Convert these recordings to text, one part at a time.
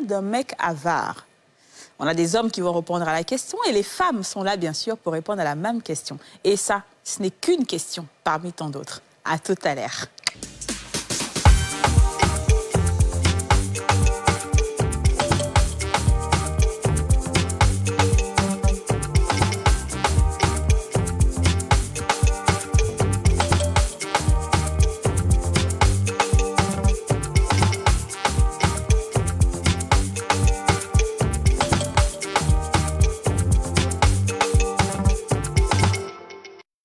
d'un mec avare. On a des hommes qui vont répondre à la question et les femmes sont là, bien sûr, pour répondre à la même question. Et ça, ce n'est qu'une question parmi tant d'autres. À tout à l'heure.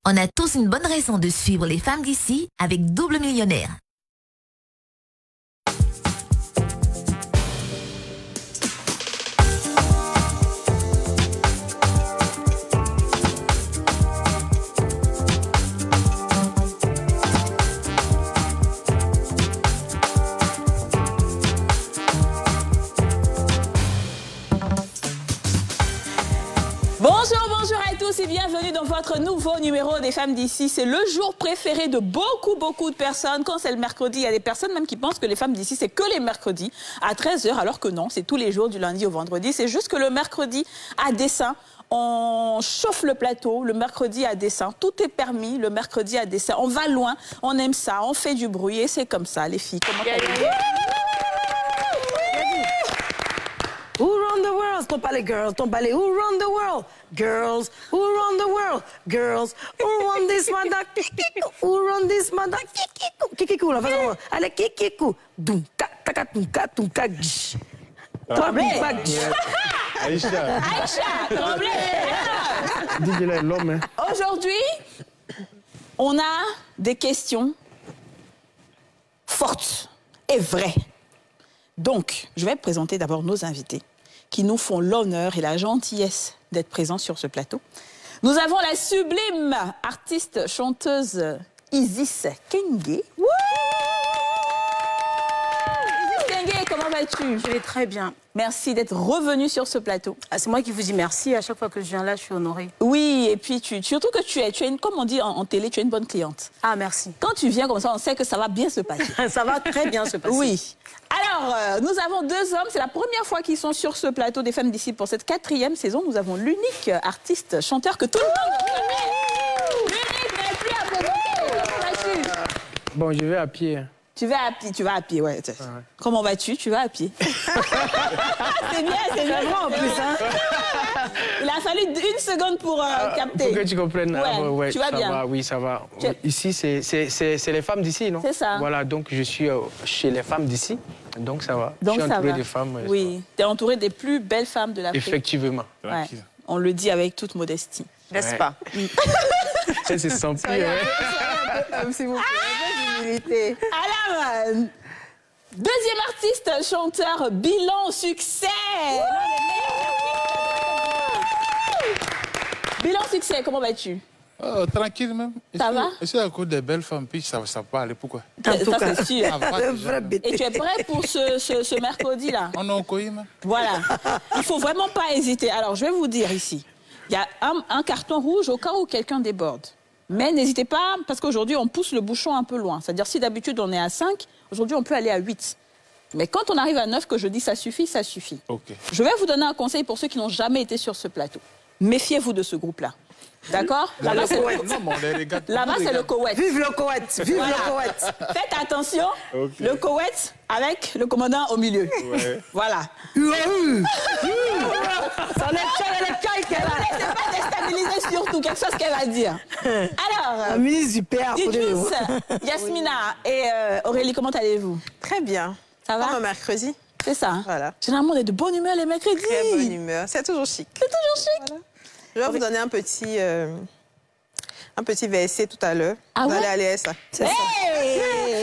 On a tous une bonne raison de suivre les femmes d'ici avec Double Millionnaire. Bonjour à tous et bienvenue dans votre nouveau numéro des femmes d'ici. C'est le jour préféré de beaucoup de personnes. Quand c'est le mercredi, il y a des personnes même qui pensent que les femmes d'ici, c'est que les mercredis à 13 h, alors que non, c'est tous les jours du lundi au vendredi. C'est juste que le mercredi à dessein, on chauffe le plateau, le mercredi à dessein. Tout est permis, le mercredi à dessein. On va loin, on aime ça, on fait du bruit et c'est comme ça, les filles. Comment allez-vous? Who run the world? Ton palais, girls. Ton palais. Who run the world? Girls. Who run the world? Girls. Who run this mother? Who run this mother? Kikikou, la façon. Allez, kikikou. Doum, taka, tunka, gish. Aïcha, problème. Aujourd'hui, on a des questions fortes et vraies. Donc, je vais présenter d'abord nos invités qui nous font l'honneur et la gentillesse d'être présents sur ce plateau. Nous avons la sublime artiste chanteuse Isis Kenge. Isis Kenge, comment vas-tu? Je vais très bien. Merci d'être revenue sur ce plateau. Ah, c'est moi qui vous dis merci. À chaque fois que je viens là, je suis honorée. Oui, et puis surtout que tu es une, comme on dit en télé, tu es une bonne cliente. Ah, merci. Quand tu viens comme ça, on sait que ça va bien se passer. Ça va très bien se passer. Oui. Alors, nous avons deux hommes. C'est la première fois qu'ils sont sur ce plateau des femmes d'ici pour cette 4e saison. Nous avons l'unique artiste chanteur que tout le monde connaît. L'unique n'est plus à présenter. Comment vas-tu? Bon, je vais à pied. Tu vas à pied, ouais. Comment vas-tu? Tu vas à pied. C'est bien vrai en plus. Hein. Il a fallu une seconde pour capter. Pour que tu comprennes. Ouais, tu vas bien. Va, oui, ça va. Ici, c'est les femmes d'ici, non? C'est ça. Voilà, donc je suis chez les femmes d'ici. Donc ça va. Donc, je suis entouré des femmes. Oui, tu es entouré des plus belles femmes de l'Afrique. Effectivement. Ouais. On le dit avec toute modestie. N'est-ce pas? C'est sans pire. S'il vous plaît. Alors, deuxième artiste, chanteur, bilan succès. Bilan succès, comment vas-tu? Tranquille même. Ça va? Je suis à côté des belles femmes, puis ça peut aller. Pourquoi? Ça, c'est sûr. Et tu es prêt pour ce mercredi-là? On est en Coï, même. Voilà. Il ne faut vraiment pas hésiter. Alors, je vais vous dire ici, il y a un carton rouge au cas où quelqu'un déborde. Mais n'hésitez pas, parce qu'aujourd'hui, on pousse le bouchon un peu loin. C'est-à-dire, si d'habitude, on est à 5, aujourd'hui, on peut aller à 8. Mais quand on arrive à 9, que je dis ça suffit, ça suffit. Okay. Je vais vous donner un conseil pour ceux qui n'ont jamais été sur ce plateau. Méfiez-vous de ce groupe-là. D'accord? Là-bas, c'est le Koweït. Vive le Koweït. Vive le Koweït. Faites attention, le Koweït avec le commandant au milieu. Ouais. Voilà. Ça n'est pas déstabiliser surtout quelque chose qu'elle va dire. Alors, la ministre du Père. Idriss, Yasmina et Aurélie, comment allez-vous? Très bien. Ça va? Comme un mercredi. C'est ça. Hein? Voilà. Généralement, on est de bonne humeur les mercredis. Très bonne humeur. C'est toujours chic. C'est toujours chic. Voilà. Je vais vous donner un petit verset tout à l'heure. Vous allez aller à ça. C'est ça.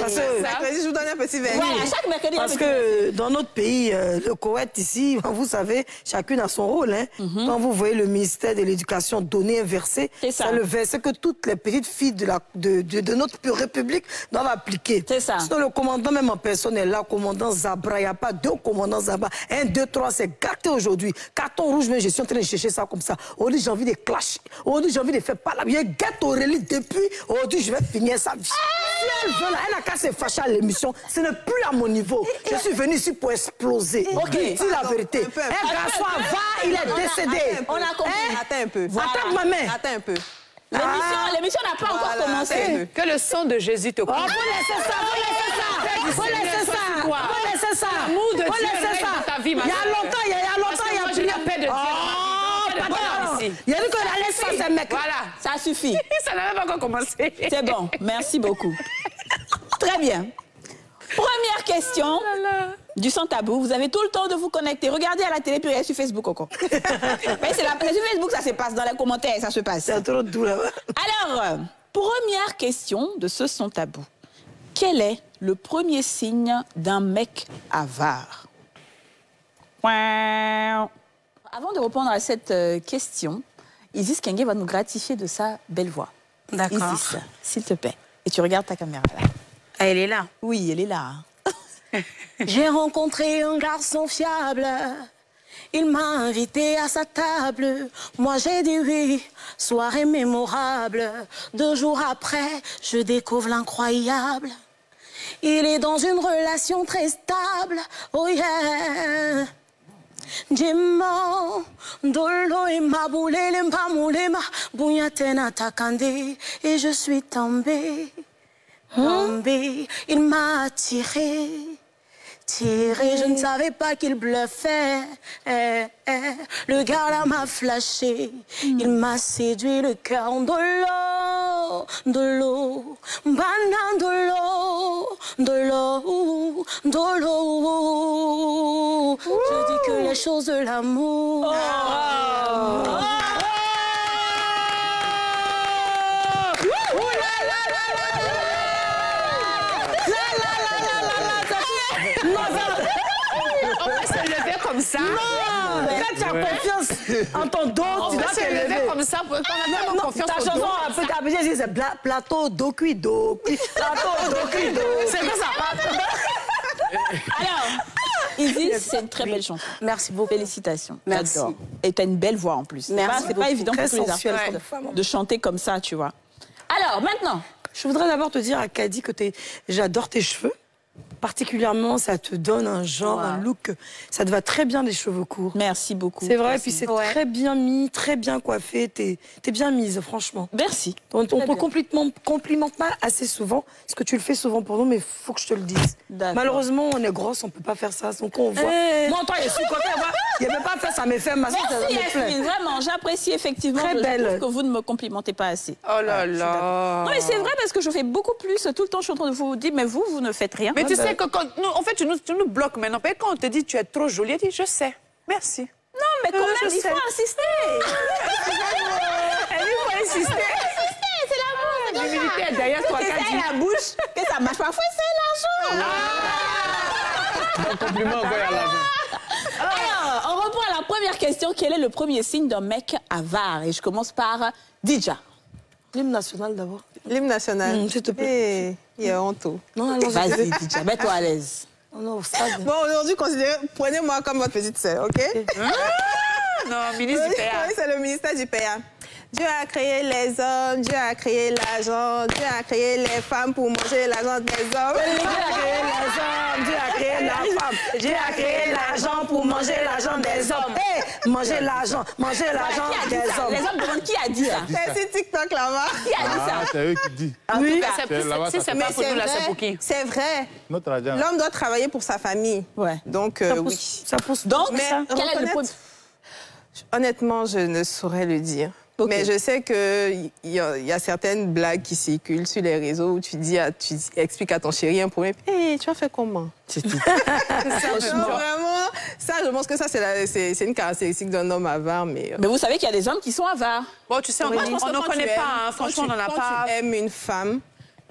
Parce que mercredi, je vous donne un petit verset. Voilà, chaque mercredi. Parce que dans notre pays, le Koweït ici, vous savez, chacune a son rôle. Hein. Quand vous voyez le ministère de l'Éducation donner un verset, c'est le verset que toutes les petites filles de notre République doivent appliquer. C'est ça. Sinon, le commandant même en personne est là, commandant Zabra. Il n'y a pas deux commandants Zabra. 1, 2, 3, c'est gâté aujourd'hui. Carton rouge, mais je suis en train de chercher ça comme ça. Aujourd'hui, j'ai envie de clasher. Aujourd'hui, j'ai envie de faire pas la vie. Gâte Aurélie depuis. Aujourd'hui, je vais finir sa vie. elle veut, là, elle n'a qu'à se fâcher à l'émission. Ce n'est plus à mon niveau. Je suis venue ici pour exploser. Ok. Dis la vérité. Un garçon va, il est décédé. On a compris. Attends un peu. Attends ma main. Attends un peu. L'émission n'a pas encore commencé. Que le sang de Jésus te couvre. Oh, faut laisser ça, faut laisser ça. Faut laisser ça. Faut laisser ça. L'amour de Dieu laisser règne dans ta vie, ma Il y a soeur. longtemps, il y a longtemps, il y a Parce que moi, j'ai la paix de Dieu. Il a dit qu'on allait ça, ces mecs. Voilà. Ça suffit. Ça n'a même pas encore commencé. C'est bon. Merci beaucoup. Très bien. Première question du Sans Tabou. Vous avez tout le temps de vous connecter. Regardez à la télé, puis regardez sur Facebook encore. Mais c'est sur Facebook, ça se passe. Dans les commentaires, ça se passe. C'est trop doux là-bas. Alors, première question de ce Sans Tabou. Quel est le premier signe d'un mec avare? Avant de répondre à cette question, Isis Kenge va nous gratifier de sa belle voix. D'accord. Isis, s'il te plaît. Et tu regardes ta caméra là. Ah, elle est là. Oui, elle est là. J'ai rencontré un garçon fiable. Il m'a invité à sa table. Moi, j'ai dit oui. Soirée mémorable. 2 jours après, je découvre l'incroyable. Il est dans une relation très stable. Oh yeah. Jimmo, dolo et ma boule, lempa moulema, bougnatena takande, et je suis tombée. Tombée, il m'a attiré, je ne savais pas qu'il bluffait. Le gars là m'a flashé, il m'a séduit le cœur de l'eau, banane de l'eau. Je dis que les choses de l'amour. On va se lever comme ça. Non, quand tu as confiance en ton dos, tu dois On va se te lever lever. comme ça pour qu'on a tellement confiance Ta au chanson dos. un peu t'as c'est plateau docu. C'est comme ça. Alors, Isis, c'est une très belle chanson. Merci beaucoup. Félicitations. Merci. J'adore. Et tu as une belle voix en plus. Merci C'est pas évident pour Très tous les sensuelle artistes comme femme. de chanter comme ça, tu vois. Alors, maintenant. Je voudrais d'abord te dire à Kadi que j'adore tes cheveux. Particulièrement, ça te donne un genre, un look. Ça te va très bien, les cheveux courts. Merci beaucoup. C'est vrai, puis c'est très bien mis, très bien coiffé. T'es bien mise, franchement. Merci. On ne complimente pas assez souvent, parce que tu le fais souvent pour nous, mais il faut que je te le dise. Malheureusement, on est grosse, on ne peut pas faire ça. Donc on voit. Moi, toi, je suis côté, il ne peut pas faire ça, mais fait ma soeur, ça me Merci, plaît. Yasmine. Vraiment, j'apprécie effectivement. Très belle. Je trouve que vous ne me complimentez pas assez. Oh là là. Non, mais c'est vrai parce que je fais beaucoup plus. Tout le temps, je suis en train de vous dire, mais vous ne faites rien. Mais tu sais que quand nous, en fait, tu nous bloques maintenant. Et quand on te dit tu es trop jolie, tu dis je sais. Merci. Non, mais quand même, il faut insister. Il faut insister. C'est l'amour. L'humilité est derrière toi, Que ça Kadi. ait la bouche, que ça marche parfois, c'est l'argent. Un compliment envoyé à la main. Alors, on reprend à la première question. Quel est le premier signe d'un mec avare? Et je commence par Dija. L'hymne national d'abord. L'hymne national. S'il te plaît. Il y a honteux. Non, allons-y. Vas-y, Dija, mets-toi à l'aise. Non, au stade. Bon, aujourd'hui, prenez-moi comme votre petite sœur, OK? Non, ministre du PA. Oui, c'est le ministère du PA. Dieu a créé les hommes, Dieu a créé l'argent, Dieu a créé les femmes pour manger l'argent des hommes. Dieu a créé les hommes, Dieu a créé la femme, Dieu a créé l'argent pour manger l'argent des hommes. Hey, manger l'argent des hommes. Les hommes demandent qui a dit ça. C'est sur TikTok là-bas. Qui a dit ça? Ah, c'est eux qui disent. Oui, Si c'est pas pour nous, là, c'est pour qui? C'est vrai. Notre agent. L'homme doit travailler pour sa famille. Ouais. Donc, oui. ça pousse. Donc, Mais quel est le reconnaître- Honnêtement, je ne saurais le dire. Ok. Mais je sais qu'il y a certaines blagues qui circulent sur les réseaux où tu expliques à ton chéri un problème. Hey, tu as fait comment? C'est tout. Vraiment, ça, je pense que ça, c'est une caractéristique d'un homme avare. Mais Mais vous savez qu'il y a des hommes qui sont avares. Bon, tu sais, on je pense que ne quand connaît tu aimes- pas. Hein. Franchement, on n'en a quand pas. tu aimes une femme,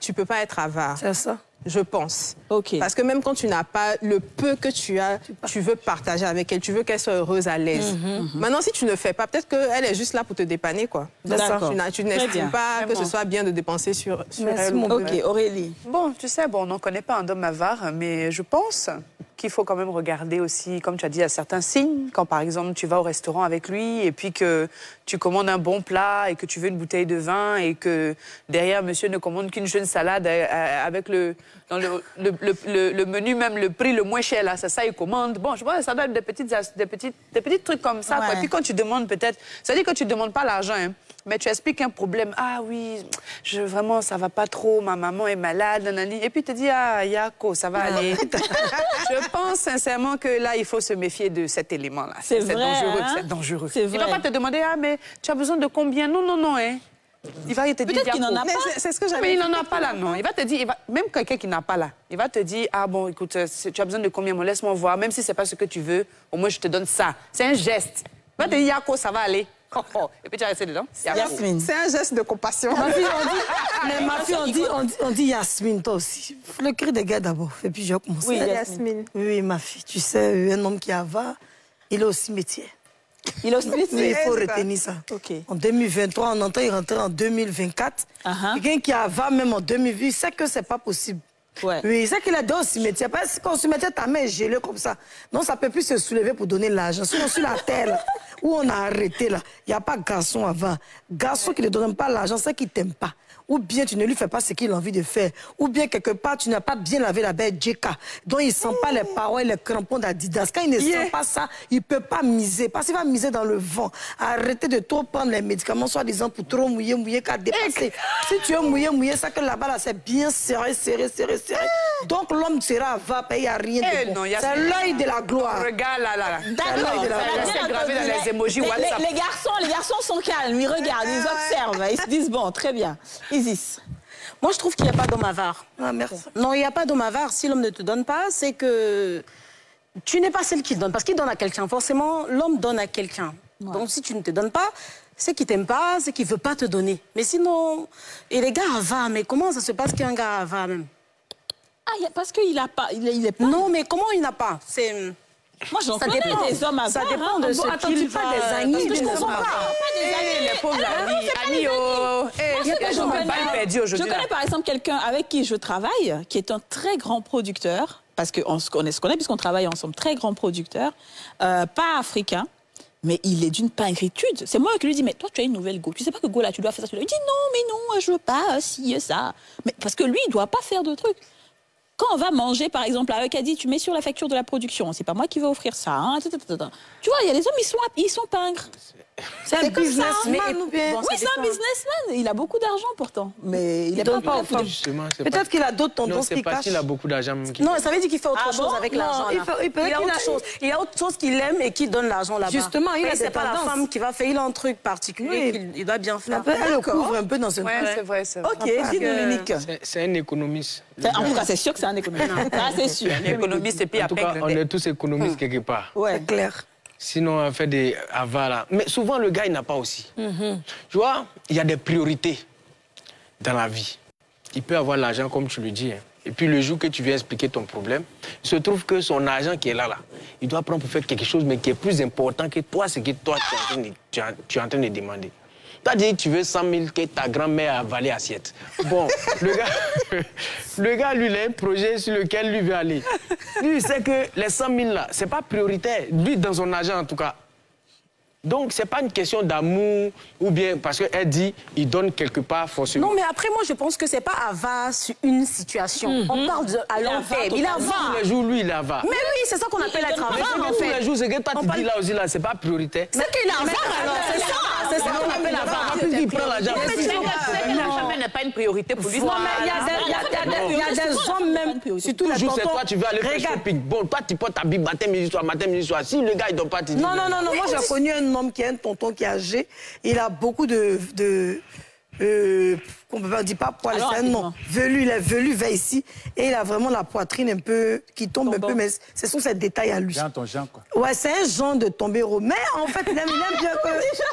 tu peux pas être avare. C'est ça. Je pense. Ok. Parce que même quand tu n'as pas le peu que tu as, tu veux partager avec elle, tu veux qu'elle soit heureuse, à l'aise. Maintenant, si tu ne fais pas, peut-être qu'elle est juste là pour te dépanner, quoi. D'accord. Tu Très bien. n'estimes pas que ce Vraiment. soit bien de dépenser sur Merci, elle. mon Ok, Aurélie. Bon, tu sais, bon, on n'en connaît pas un homme avare, mais je pense qu'il faut quand même regarder aussi, comme tu as dit, à certains signes. Quand, par exemple, tu vas au restaurant avec lui et puis que tu commandes un bon plat et que tu veux une bouteille de vin et que derrière, monsieur ne commande qu'une jeune salade avec dans le menu, même le prix le moins cher, là, ça, il commande. Bon, je vois, ça doit être des petits trucs comme ça. Ouais. Quoi. Et puis quand tu demandes peut-être, ça dit que tu ne demandes pas l'argent, hein, mais tu expliques un problème. Ah oui, vraiment, ça va pas trop, ma maman est malade, nanani. Et puis tu te dis, ah, Yako, ça va aller. Je pense sincèrement que là, il faut se méfier de cet élément-là. C'est vrai, dangereux, hein? c'est dangereux. C'est Il ne va vrai. pas te demander, ah, mais tu as besoin de combien? Non, non, non, hein. Il va te dire, Peut-être qu'il n'en a pas. C'est ce que j'avais mais il n'en a pas là, non. Il va te dire, même quelqu'un qui n'a pas là, il va te dire, ah bon, écoute, tu as besoin de combien? Moi, laisse-moi voir, même si ce n'est pas ce que tu veux, au moins je te donne ça. C'est un geste. Il va te dire, Yako, ça va aller. Oh, oh. Et puis tu vas rester dedans. Yasmine. C'est un geste de compassion. Ma fille, on dit Yasmine, toi aussi. Le cri des gars d'abord. Et puis je commence. Oui, Yasmine. Oui, ma fille. Tu sais, un homme qui va, il est aussi métier. Il est hospitalisé. Oui, il faut retenir ça. Ok. En 2023, on entend il rentrer en 2024. Quelqu'un qui va même en 2020, il sait que c'est pas possible. Ouais. Oui, il sait qu'il a deux au cimetière. Parce que quand au cimetière, ta main est gelée comme ça. Non, ça ne peut plus se soulever pour donner l'argent. Sinon, sur la terre, là, où on a arrêté, là, il n'y a pas garçon avant. Garçon qui ne donne pas l'argent, c'est qu'il ne t'aime pas. Ou bien tu ne lui fais pas ce qu'il a envie de faire. Ou bien quelque part, tu n'as pas bien lavé la belle Jeka. Donc il ne sent pas les parois et les crampons d'Adidas. Quand il ne sent pas ça, il ne peut pas miser. Parce qu'il va miser dans le vent. Arrêtez de trop prendre les médicaments, soi-disant pour trop mouiller, qu'à dépasser. Si tu veux mouiller, ça que là-bas, là, c'est bien serré. Donc l'homme sera va, il n'y a rien de bon. C'est l'œil de la gloire. Regarde là. D'accord. C'est gravé dans les emojis WhatsApp. Les garçons sont calmes, ils regardent, ils observent, ils se disent bon, très bien. Isis. Moi, je trouve qu'il n'y a pas d'homme avare. Ah, merci. Non, il n'y a pas d'homme avare. Si l'homme ne te donne pas, c'est que tu n'es pas celle qui donne. Parce qu'il donne à quelqu'un. Forcément, l'homme donne à quelqu'un. Ouais. Donc, si tu ne te donnes pas, c'est qu'il ne t'aime pas, c'est qu'il ne veut pas te donner. Mais sinon... Et les gars avares, mais comment ça se passe qu'un gars avare même? Ah, parce qu'il n'a pas... Il est pas... Non, mais comment il n'a pas? C'est... Moi, j'en connais des hommes avares. Ça dépend de ce qu'il va... des amis, je ne comprends pas. Les pauvres amis, oh. Je connais par exemple quelqu'un avec qui je travaille, qui est un très grand producteur, parce qu'on se connaît puisqu'on travaille ensemble, très grand producteur, pas africain, mais il est d'une pingritude. C'est moi qui lui dis, mais toi tu as une nouvelle go, tu sais pas que go là tu dois faire ça. Il dit non, mais non, je veux pas, si, ça. Mais parce que lui, il doit pas faire de trucs. Quand on va manger, par exemple, avec Adi, tu mets sur la facture de la production. C'est pas moi qui vais offrir ça. Hein, tu vois, il y a des hommes, ils sont pingres. C'est un businessman ou bien? Oui, c'est un businessman. Il a beaucoup d'argent pourtant. Mais il n'est pas au fond. Peut-être qu'il a d'autres tendances qui cachent. C'est pas qu'il a beaucoup d'argent. Non, ça veut dire qu'il fait autre chose avec l'argent. Il a autre chose qu'il aime et qui donne l'argent là-bas. Justement, il a c'est pas la femme qui va faire. Il a un truc particulier qu'il doit bien faire. Elle le couvre un peu dans ce truc. Oui, c'est vrai. Ok, dis-nous, Monique. C'est un économiste. En tout cas, c'est sûr que c'est un économiste. Ça, c'est sûr. Un économiste et puis en tout cas, on est tous économistes quelque part. Ouais, clair. Sinon, on fait des avares. Mais souvent, le gars, il n'a pas aussi. Tu vois, il y a des priorités dans la vie. Il peut avoir l'argent, comme tu le dis. Hein. Et puis, le jour que tu viens expliquer ton problème, il se trouve que son argent qui est là, il doit prendre pour faire quelque chose, mais qui est plus important que toi, ce que toi, tu es en train de demander. Tu as dit que tu veux 100 000 que ta grand-mère a avalé assiette. Bon, le gars, lui, il a un projet sur lequel lui veut aller. Lui, il sait que les 100 000 là, ce n'est pas prioritaire. Lui, dans son argent, en tout cas. Donc, ce n'est pas une question d'amour ou bien parce qu'elle dit il donne quelque part forcément. Non, mais après, moi, je pense que ce n'est pas avare sur une situation. On parle à long terme. Il est avare. Tous les jours, lui, il est avare. Mais oui, c'est ça qu'on appelle être avare, en fait. Tous les jours, ce que toi, tu dis là aussi, là, ce n'est pas prioritaire. C'est qu'il est avare, alors. C'est ça. C'est ça qu'on appelle avare. Il prend l'argent. L'argent n'est pas une priorité pour lui. Non, mais il y a des hommes même, surtout les toujours, c'est tontons. toi, tu veux aller faire shopping. Bon, toi, tu portes ta bille matin, midi, soir. Si le gars, il ne donne pas, tu dis... Non, moi, j'ai connu un homme qui est un tonton qui est âgé. Il a beaucoup de on ne dit pas poil, c'est un nom. Velu, il est velu vers ici. Et il a vraiment la poitrine un peu, qui tombe un peu, mais ce sont ces détails à lui. Jean, ton Jean, quoi. Ouais, c'est un genre de tombéro. Mais en fait,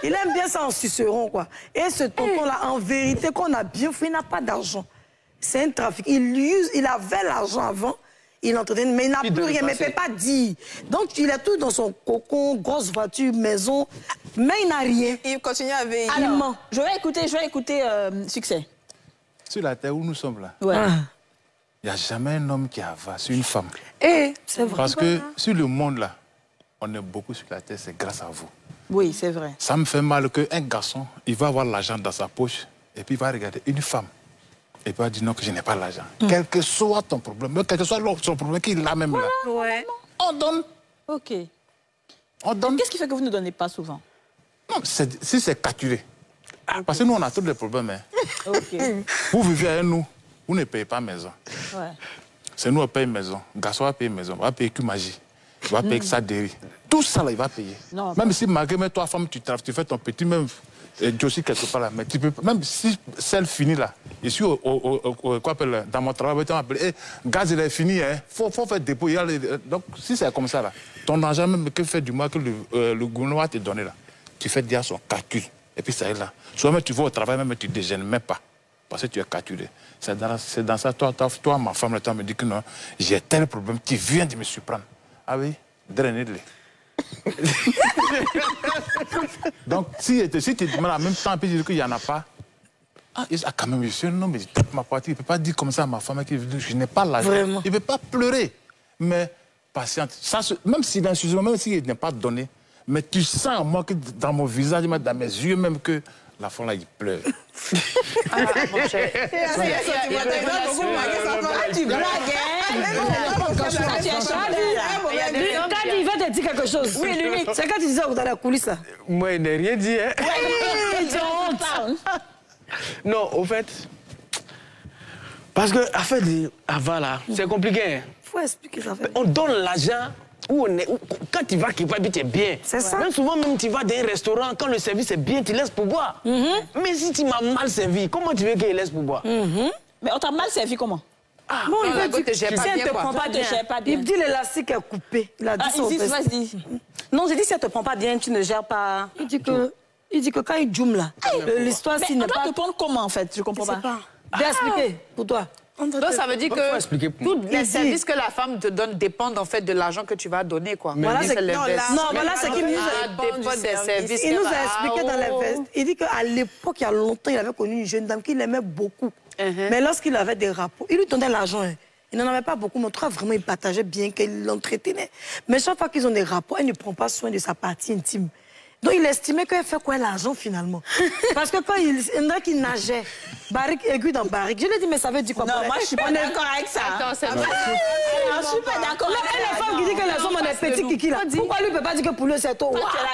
il aime bien ça en suceron, quoi. Et ce tonton-là, en vérité, qu'on a bien fait, il n'a pas d'argent. C'est un trafic. Il avait l'argent avant. Il entraîne, mais il n'a plus rien, mais il ne peut pas dire. Donc, il est tout dans son cocon, grosse voiture, maison, mais il n'a rien. Il continue à veiller. Alors, je vais écouter Succès. Sur la terre où nous sommes là. Ouais. Il n'y a jamais un homme qui avale sur une femme. Et c'est vrai. Parce que sur le monde, là, on est beaucoup sur la terre, c'est grâce à vous. Oui, c'est vrai. Ça me fait mal qu'un garçon, il va avoir l'argent dans sa poche et puis il va regarder une femme. Et puis il va dire non, que je n'ai pas l'argent. Quel que soit ton problème, quel que soit son problème qu'il a même là, on donne. Ok. On donne. Qu'est-ce qui fait que vous ne donnez pas souvent? Non, si c'est calculé. Parce que nous, on a tous des problèmes. Hein. Ok. Vous vivez avec nous, vous ne payez pas maison. Ouais. C'est nous, on paye maison. Garçon va payer maison, on va payer que magie. Il va payer que ça déri. Tout ça, là, il va payer. Non, même si malgré toi, femme, tu fais ton petit, même aussi quelque part là, mais tu peux, même si celle finit là, ici, quoi appelle, dans mon travail, tu m'appelles, hey, gaz, il est fini, hein. Faut faire dépôt. Donc, si c'est comme ça, là, ton argent, même que fait du mois que le gouvernement va te donner là, tu fais déjà son calcul. Et puis ça est là. Soit même tu vas au travail, même tu ne déjeunes même pas. Parce que tu es calculé. C'est dans ça, toi, ma femme, là, tu me dis que non, j'ai tel problème, tu viens de me surprendre. Ah oui, drainez-le. Donc, si tu demandes en même temps, puis tu dis qu'il n'y en a pas, quand même, je suis un homme, ma partie, il ne peut pas dire comme ça à ma femme que je n'ai pas l'argent. Il ne peut pas pleurer. Mais patiente. Ça, même silencieusement, même s'il n'est pas donné, mais tu sens, moi, que dans mon visage, dans mes yeux, même que la femme là, il pleure. Mon cher. Tu blagues, Il va te dire quelque chose. Oui, lui. C'est quand tu disais dans la coulisse là. Moi, il n'a rien dit. Hein. Non, au fait, parce que affaire d'Ava là, c'est compliqué. Hein. Faut expliquer ça. On donne l'argent où on est. Quand tu vas quelque part, tu es bien. C'est ça. Même souvent, même tu vas dans un restaurant, quand le service est bien, tu laisses pour boire. Mais si tu m'as mal servi, comment tu veux qu'il laisse pour boire? Mais on t'a mal servi comment? Non, il veut dire te gère pas bien, quoi. Pas te gère pas bien. Il dit l'élastique est coupé. Il a dit ça au Isis, fait. vas-y. Non, j'ai dit si elle te prend pas bien, tu ne gères pas. Il dit que quand il joue là, l'histoire Mais s'il on n'est doit pas... te prendre comment en fait? Je comprends pas. Bien expliqué pour toi. Donc ça veut dire que tous les services que la femme te donne dépendent en fait de l'argent que tu vas donner, quoi. Voilà, c'est voilà ce qu'il nous dépend des services. Il nous a expliqué dans les vestes. Il dit qu'à l'époque, il y a longtemps, il avait connu une jeune dame qu'il aimait beaucoup. Mais lorsqu'il avait des rapports, il lui donnait l'argent. Hein. Il n'en avait pas beaucoup, mais en tout cas, vraiment, il partageait bien, qu'il l'entretenait. Mais chaque fois qu'ils ont des rapports, elle ne prend pas soin de sa partie intime. Donc, il estimait qu'elle fait quoi l'argent, finalement? Parce que quand il dirait qu'il nageait, barrique aiguë dans barrique, je lui ai dit, mais ça veut dire quoi? Non, moi, je suis pas d'accord avec ça. Attends, c'est vrai. Je suis pas d'accord avec ça. La femme qui dit que les hommes ont des petits kikis, là. Pourquoi lui ne peut pas dire que pour lui, c'est tout?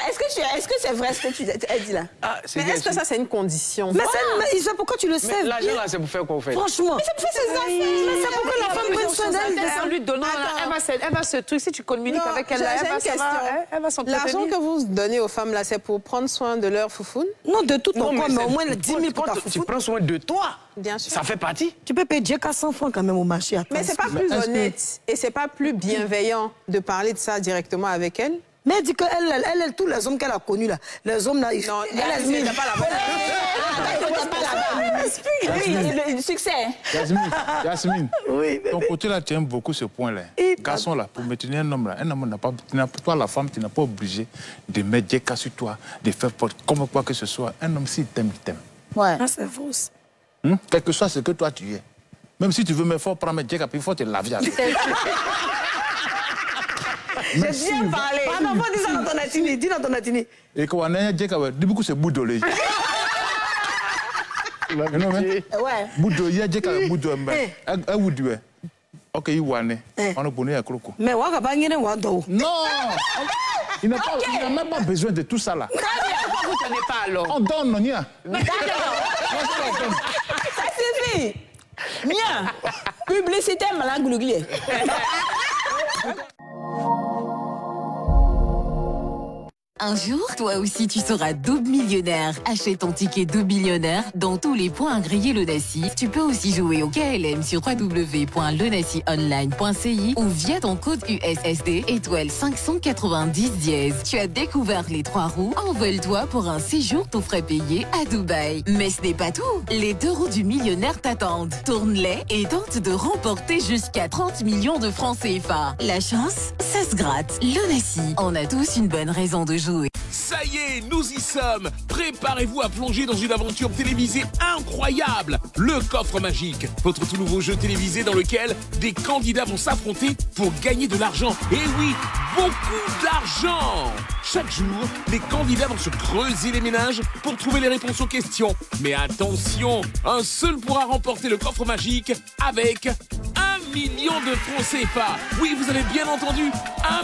Est-ce que c'est vrai ce que tu as dit là? Mais est-ce que ça, c'est une condition? Mais c'est pourquoi tu le sais? L'argent là, c'est pour faire quoi, au fait? Franchement. Mais c'est pour faire ses affaires. Mais c'est pourquoi la femme prenne soin d'elle. En lui donnant, elle va se truc, si tu communiques avec elle, elle va s'entretenir. L'argent que vous donnez aux femmes là, c'est pour prendre soin de leur foufoune? Non, de tout ton corps, mais au moins les 10 000 pour ta Tu foufoune. prends soin de toi. Bien sûr. Ça fait partie. Tu peux payer Dieu qu'à 100 francs quand même au marché. Mais c'est pas plus honnête et c'est pas plus bienveillant de parler de ça directement avec elle? Mais elle dit que elle, tous les hommes qu'elle a connus là, les hommes là, ils... Non, elle a t'as pas la bonne. Oui, le succès. Yasmine, Oui, ton côté là, tu aimes beaucoup ce point-là. Garçon là, pour maintenir un homme là, n'a pas, toi la femme, tu n'es pas obligé de mettre des cas sur toi, de faire comme quoi que ce soit. Un homme, s'il t'aime, il t'aime. Ouais. Ah, c'est fausse. Quel que soit ce que toi tu es. Même si tu veux me faire prendre Jack, il faut te laver avec. J'ai bien parlé. Ah non, faut dire ça dans ton atini. Dis dans ton atini. Et quand on a Jack, du coup, c'est Boudolé. Ouais. Boudolé, il y a Jack, Boudolé. Un Boudolé. Ok, il y a on a bonné à Crocco. Mais on va pas gagner un dos. Non! Il n'a même pas besoin de tout ça là. Pourquoi vous ne tenez pas alors? On donne, non, Nia. Ça suffit. Mien. Publicité, malin glouglier. Un jour, toi aussi, tu seras double millionnaire. Achète ton ticket double millionnaire dans tous les points à griller Lonassi. Tu peux aussi jouer au KLM sur www.lonassионline.ci ou via ton code USSD étoile 590 dièse. Tu as découvert les 3 roues. Envole-toi pour un séjour tout frais payé à Dubaï. Mais ce n'est pas tout. Les 2 roues du millionnaire t'attendent. Tourne-les et tente de remporter jusqu'à 30 millions de francs CFA. La chance, ça se gratte. Lonassi, on a tous une bonne raison de jouer. Ça y est, nous y sommes. Préparez-vous à plonger dans une aventure télévisée incroyable. Le Coffre Magique, votre tout nouveau jeu télévisé dans lequel des candidats vont s'affronter pour gagner de l'argent. Et oui, beaucoup d'argent. Chaque jour, les candidats vont se creuser les méninges pour trouver les réponses aux questions. Mais attention, un seul pourra remporter le Coffre Magique avec 1 million de francs CFA. Oui, vous avez bien entendu,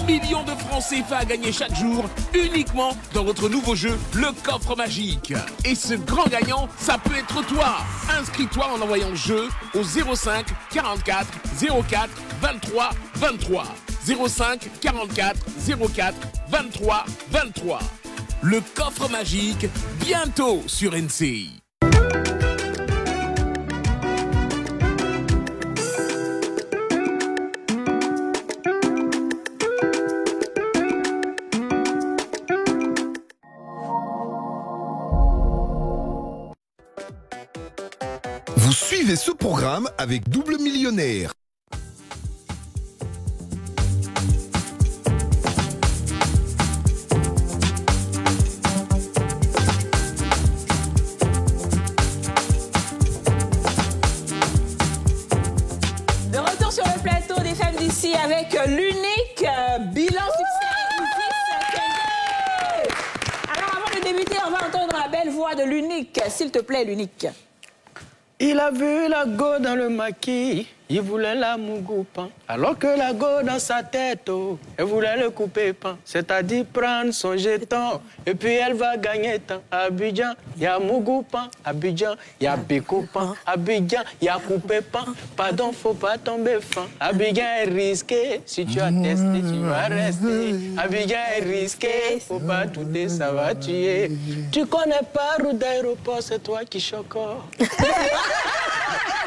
1 million de francs CFA à gagner chaque jour, uniquement dans votre nouveau jeu, le Coffre Magique. Et ce grand gagnant, ça peut être toi. Inscris-toi en envoyant jeu au 05 44 04 23 23. 05 44 04 23 23. Le Coffre Magique, bientôt sur NCI. Vous suivez ce programme avec Double Millionnaire. De retour sur le plateau des femmes d'ici avec l'unique bilan succès. Alors avant de débuter, on va entendre la belle voix de l'unique. S'il te plaît, l'unique. Il a vu la go dans le maquis, il voulait la mougoupan. Alors que la go dans sa tête, oh, elle voulait le couper pan. C'est-à-dire prendre son jeton, et puis elle va gagner temps. Abidjan, il y a mougoupan. Abidjan, il y a bécoupan. Abidjan, il y a coupé pan. Pardon, faut pas tomber fan. Abidjan est risqué, si tu as testé, tu vas rester. Abidjan est risqué, faut pas douter, ça va tuer. Tu connais pas route d'aéroport, c'est toi qui choque.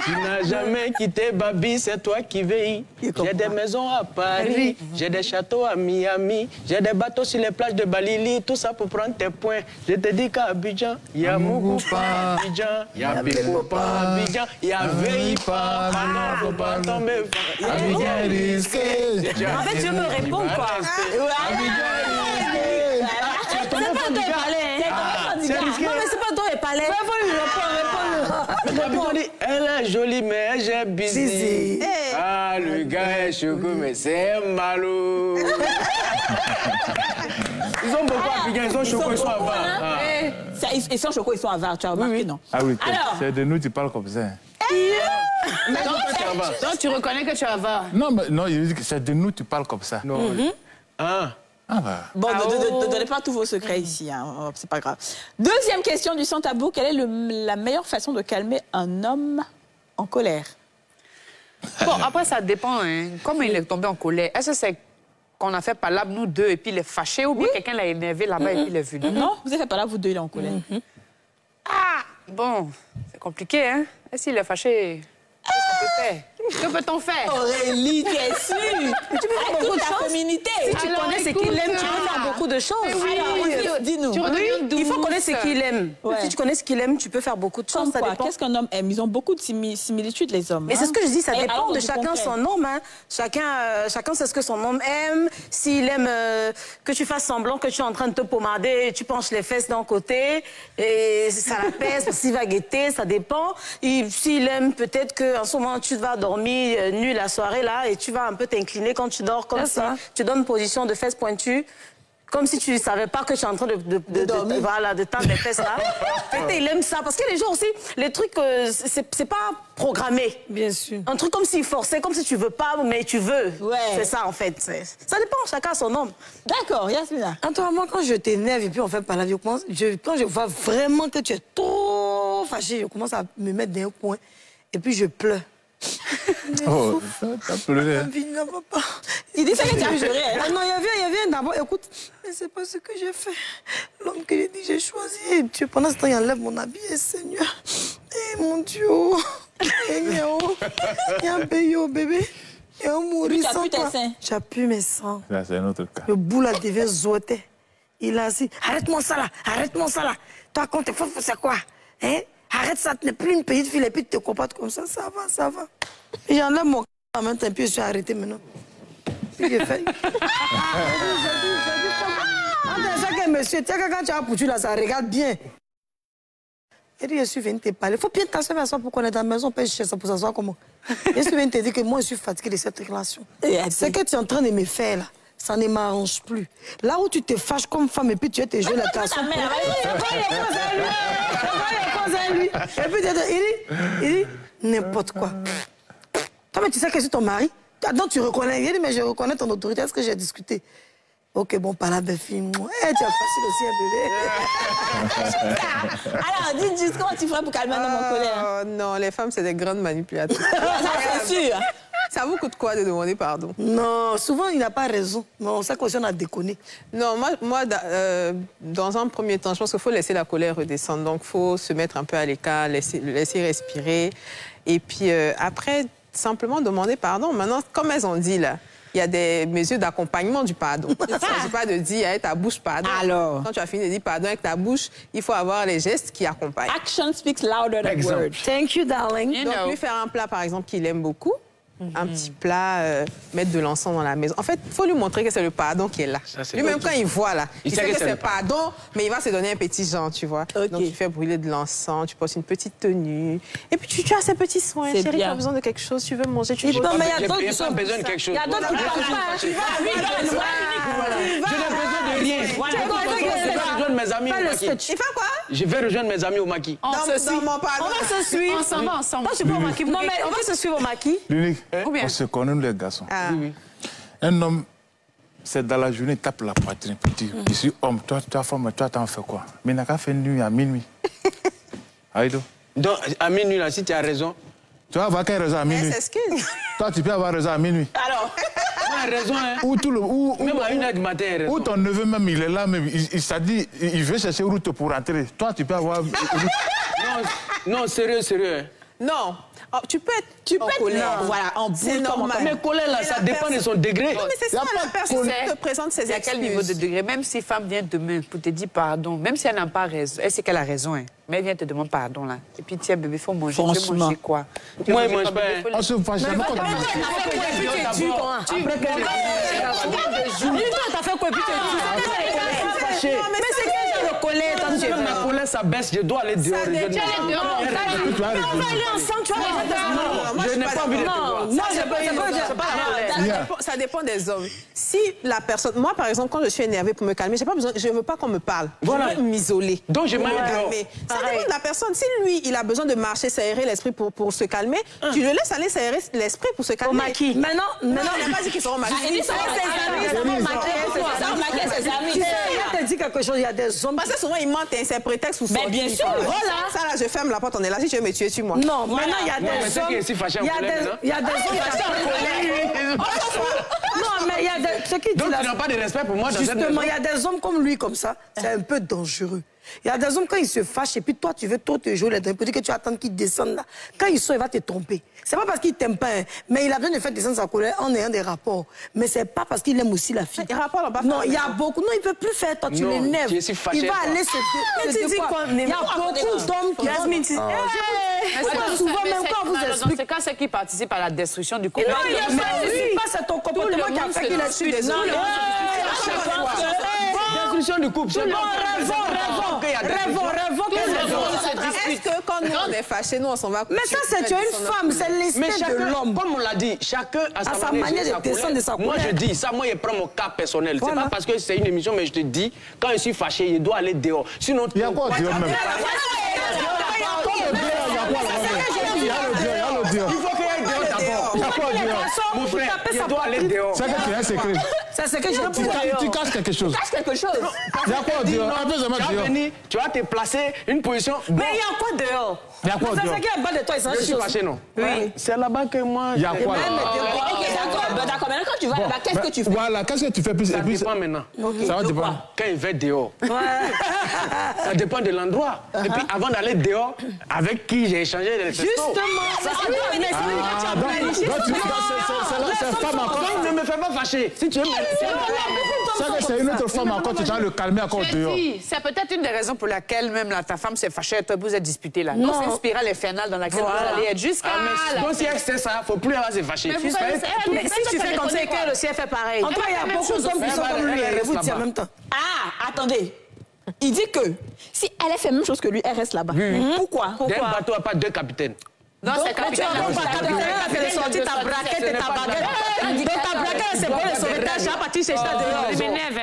Tu n'as jamais quitté Babi, c'est toi qui veilles. J'ai des maisons à Paris, j'ai des châteaux à Miami, j'ai des bateaux sur les plages de Balili, tout ça pour prendre tes points. Je te dis qu'à Abidjan, il y a Mougoupa, Abidjan, il y a Bécoupa, Abidjan, il y a Veillipa. Non, faut pas tomber. Abidjan est risqué. En fait, tu veux me répondre, quoi. Abidjan est risqué. C'est pas toi les palais. Non, mais c'est pas toi les palais. Elle est jolie, mais j'ai busy. Ah, le gars est choco, mais c'est malo. Ils ont beaucoup à Abidjan, ils sont choco, ils sont à Var. Ils sont choco, ils sont à Var, tu as remarqué, non? Ah oui, Alors, c'est de nous tu parles comme ça. Donc tu reconnais que tu es à Var? Non, mais non, il dit que c'est de nous tu parles comme ça. Non. Ah. Ah bah. bon, ne donnez pas tous vos secrets ici, hein. C'est pas grave. Deuxième question du sans tabou. Quelle est la meilleure façon de calmer un homme en colère? Bon, après, ça dépend. Hein. Comment il est tombé en colère? Est-ce que c'est qu'on a fait palabre, nous deux, et puis il est fâché, ou bien quelqu'un l'a énervé là-bas et puis il est venu? Non, vous avez fait palabre, vous deux, il est en colère. Ah, bon, c'est compliqué, hein? Et s'il est fâché, qu'est-ce qu'on peut faire? Que peut-on faire? Aurélie, tu es sûre? Tu peux faire beaucoup de choses. Féminité. Si tu connais ce qu'il aime, tu peux faire beaucoup de choses. Alors, dis-nous. Il faut connaître ce qu'il aime. Ouais. Si tu connais ce qu'il aime, tu peux faire beaucoup de choses. Ça dépend. Qu'est-ce qu'un homme aime? Ils ont beaucoup de similitudes, les hommes. Mais c'est ce que je dis, ça dépend de chacun son homme. Hein. Chacun sait ce que son homme aime. S'il aime que tu fasses semblant que tu es en train de te pomader, tu penches les fesses d'un côté, et ça la pèse, s'il va guetter, ça dépend. S'il aime peut-être qu'en ce moment, tu vas dormir nu la soirée, là, et tu vas un peu t'incliner quand tu dors, comme si tu donnes position de fesses pointues. Comme si tu ne savais pas que tu es en train de tendre les fesses là. Peut-être il aime ça. Parce que les gens aussi, les trucs, c'est pas programmé. Bien sûr. Un truc comme s'il forçait, comme si tu veux pas, mais tu veux. Ouais. C'est ça en fait. Ça dépend, chacun a son homme. D'accord, Yasmina. Attends, moi, quand je t'énerve et puis on fait pas la vie, quand je vois vraiment que tu es trop fâché, je commence à me mettre dans un coin et puis je pleure. Oh, t'as pleuré. Papa. Il dit ça que tu as pleuré. Ah non, il y avait un d'abord. Écoute, mais c'est pas ce que j'ai fait. L'homme que j'ai dit, j'ai choisi. Et Dieu, pendant ce temps, il enlève mon habit, et Seigneur. Eh mon Dieu. Il y a un béo, bébé. Il y a un mourir sans toi. J'appuie mes seins. Là, c'est un autre cas. Le bout là devient zoté. Il a dit, arrête-moi ça là, arrête-moi ça là. Toi, quand t'es fort, c'est quoi? Hein? Arrête ça, tu n'es plus une petite fille et puis tu te comportes comme ça, ça va, ça va. Et j'enlève mon c*** en même temps, puis je suis arrêtée maintenant. Puis j'ai fait. Chacun monsieur, tiens, quand tu as pour tu là, ça regarde bien. Il dit, je suis venu te parler. Il faut bien t'asseoir à soi pour qu'on est dans la maison, on peut chercher ça pour s'asseoir comment. Je suis venu te dire que moi, je suis fatiguée de cette relation. Ce que tu es en train de me faire, là, ça ne m'arrange plus. Là où tu te fâches comme femme et puis tu veux te jouer la garçon. Et puis il dit, n'importe quoi. Toi, mais tu sais que c'est ton mari. Donc tu reconnais. Il dit, mais je reconnais ton autorité. Est-ce que j'ai discuté? Ok, bon, par la belle fille. Tu as facile aussi, un bébé. Alors, dis juste comment tu ferais pour calmer mon colère. Non, les femmes, c'est des grandes manipulatrices. C'est sûr. Ça vous coûte quoi de demander pardon? Non, souvent, il n'a pas raison. Mais on sait qu'on a déconné. Non, moi dans un premier temps, je pense qu'il faut laisser la colère redescendre. Donc, il faut se mettre un peu à l'écart, laisser respirer. Et puis, après, simplement demander pardon. Maintenant, comme elles ont dit là, il y a des mesures d'accompagnement du pardon. Il ne s'agit pas de dire avec ta bouche pardon. Alors, quand tu as fini de dire pardon avec ta bouche, il faut avoir les gestes qui accompagnent. Action speaks louder than words. Thank you, darling. Donc, lui faire un plat, par exemple, qu'il aime beaucoup. Un petit plat, mettre de l'encens dans la maison. En fait, il faut lui montrer que c'est le pardon qui est là. Lui-même, quand il voit là, il sait que c'est pardon, mais il va se donner un petit genre, tu vois. Okay. Donc, tu fais brûler de l'encens, tu poses une petite tenue. Et puis, tu as ces petits soins. Chérie, tu as besoin de quelque chose, tu veux manger, tu veux... Non, mais il y a d'autres qui ont besoin de quelque chose. Il y a d'autres qui ont besoin de rien. Je vais rejoindre mes amis au maquis. Il fait quoi? Je vais rejoindre mes amis au maquis. On va se suivre. On s'en va ensemble. Toi, tu vas au maquis. Non, mais on va se suivre au maquis. On se connaît, nous, les garçons. Un homme, c'est dans la journée, il tape la poitrine pour dire, je suis homme, toi, femme, toi, t'en fais quoi? Mais il n'a qu'à faire nuit à minuit. Aïdo. Donc, à minuit, là, si tu as raison. Tu vas avoir quelle raison à minuit? Toi, tu peux avoir raison à minuit. Alors, tu as raison, hein? Même à 1h du matin, raison. Ou ton neveu, même, il est là, même, il s'est dit, il veut chercher route pour rentrer. Toi, tu peux avoir... Non, sérieux. Non. Oh, tu peux être en colère. Voilà, en boule. C'est normal. Mais colère, là, ça dépend de son degré. Non, mais c'est ça, la personne te présente ses excuses. À quel niveau de degré? Même si femme vient demain pour te dire pardon, même si elle n'a pas raison, elle sait qu'elle a raison, hein. Mais elle vient te demander pardon, là. Et puis, tiens, bébé, il faut manger. Tu veux manger quoi? Moi, je mange pas. On se fâche jamais quand on ma colère, ça baisse, je dois aller dehors. Tu vas aller ensemble, tu vas aller. Je n'ai pas envie de te voir. Non, ça dépend des hommes. Si la personne... Moi, par exemple, quand je suis énervée pour me calmer, j'ai pas besoin, je ne veux pas qu'on me parle. Voilà. Je veux m'isoler. Donc, je m'aille dehors. Ça dépend de la personne. Si lui, il a besoin de marcher, s'aérer l'esprit pour se calmer, tu le laisses aller s'aérer l'esprit pour se calmer. Au maquis. Maintenant, il n'a pas dit qu'ils seront maquis. Il dit ça va ses amis. Je te dis quelque chose, il y a des hommes... Parce que souvent, ils mentent, c'est prétexte ou Mais bien sûr, voilà. Ça, là, je ferme la porte, on est là. Si tu veux me tuer, tue-moi. Non, maintenant, il y a des hommes... Il y a des hommes qui sont en colère. Non, mais il y a des... Donc, tu n'as pas de respect pour moi dans cette maison. Justement, il y a des hommes comme lui, comme ça, c'est un peu dangereux. Il y a des hommes, quand ils se fâchent, et puis toi, tu veux trop te jouer, peut-être que tu attends qu'ils descendent là. Quand ils sont, il va te tromper. C'est pas parce qu'il t'aime pas, hein, mais il a besoin de faire descendre sa colère en ayant des rapports. Mais c'est pas parce qu'il aime aussi la fille. Non, il y a beaucoup. Non, il peut plus faire, toi, tu l'énerves. Il va aller se... Il y a beaucoup d'hommes qui vont... Souvent, même quand vous explique... Dans ce cas, c'est qui participe à la destruction du couple. Non, il pas, c'est ton comportement qui a fait qu'il a su des hommes. Destruction du couple, c'est bon. Rêvons. Est-ce que quand nous on est fâchés, nous on s'en va coucher? Mais ça, c'est une femme, c'est l'instinct de l'homme. Comme on l'a dit, chacun a sa manière de descendre de sa colère. Moi, je dis, ça, moi, je prends mon cas personnel. C'est pas parce que c'est une émission, mais je te dis, quand je suis fâché, il doit aller dehors. Sinon, il y a quoi dehors même? Il faut qu'il y ait dehors d'abord. Il y a quoi dehors? Mon frère, il doit aller dehors. C'est que tu as un secret. C'est ce que je dis. Tu caches quelque chose. Cache quelque chose. Il y a quoi dehors? Tu vas te placer une position. Mais il y a quoi dehors? Il y a quoi dehors? C'est ce qui est en bas de toi, je suis fâché, non? Oui. C'est là-bas que moi... Il y a quoi là? Ok, d'accord. Maintenant, quand tu vas là-bas, qu'est-ce que tu fais? Voilà, qu'est-ce que tu fais plus? Ça dépend maintenant. Ça va dépendre. Quand il va dehors. Ça dépend de l'endroit. Et puis, avant d'aller dehors, avec qui j'ai échangé les textos. Justement. C'est femme encore. Ne me fais pas fâcher. Si tu veux c'est une autre femme encore, tu dois le calmer encore dehors. C'est peut-être une des raisons pour laquelle même là, ta femme s'est fâchée et toi vous êtes disputé là. Non, c'est une spirale infernale dans laquelle vous allez être jusqu'à... Donc si c'est ça, il ne faut plus avoir se fâcher. Mais si tu fais comme ça, que le ciel fait pareil. En tout cas, il y a beaucoup d'hommes qui sont comme lui. Vous dites en même temps. Ah, attendez. Il dit que si elle a fait la même chose que lui, elle reste là-bas. Pourquoi? D'un bateau, il n'y a pas deux capitaines. Non, c'est capitaine. Elle est sortie ta braquette et ta baguette. Donc ta braquette, c'est bon, le sauvetage, ça parti chez ça dehors. Je m'énerve.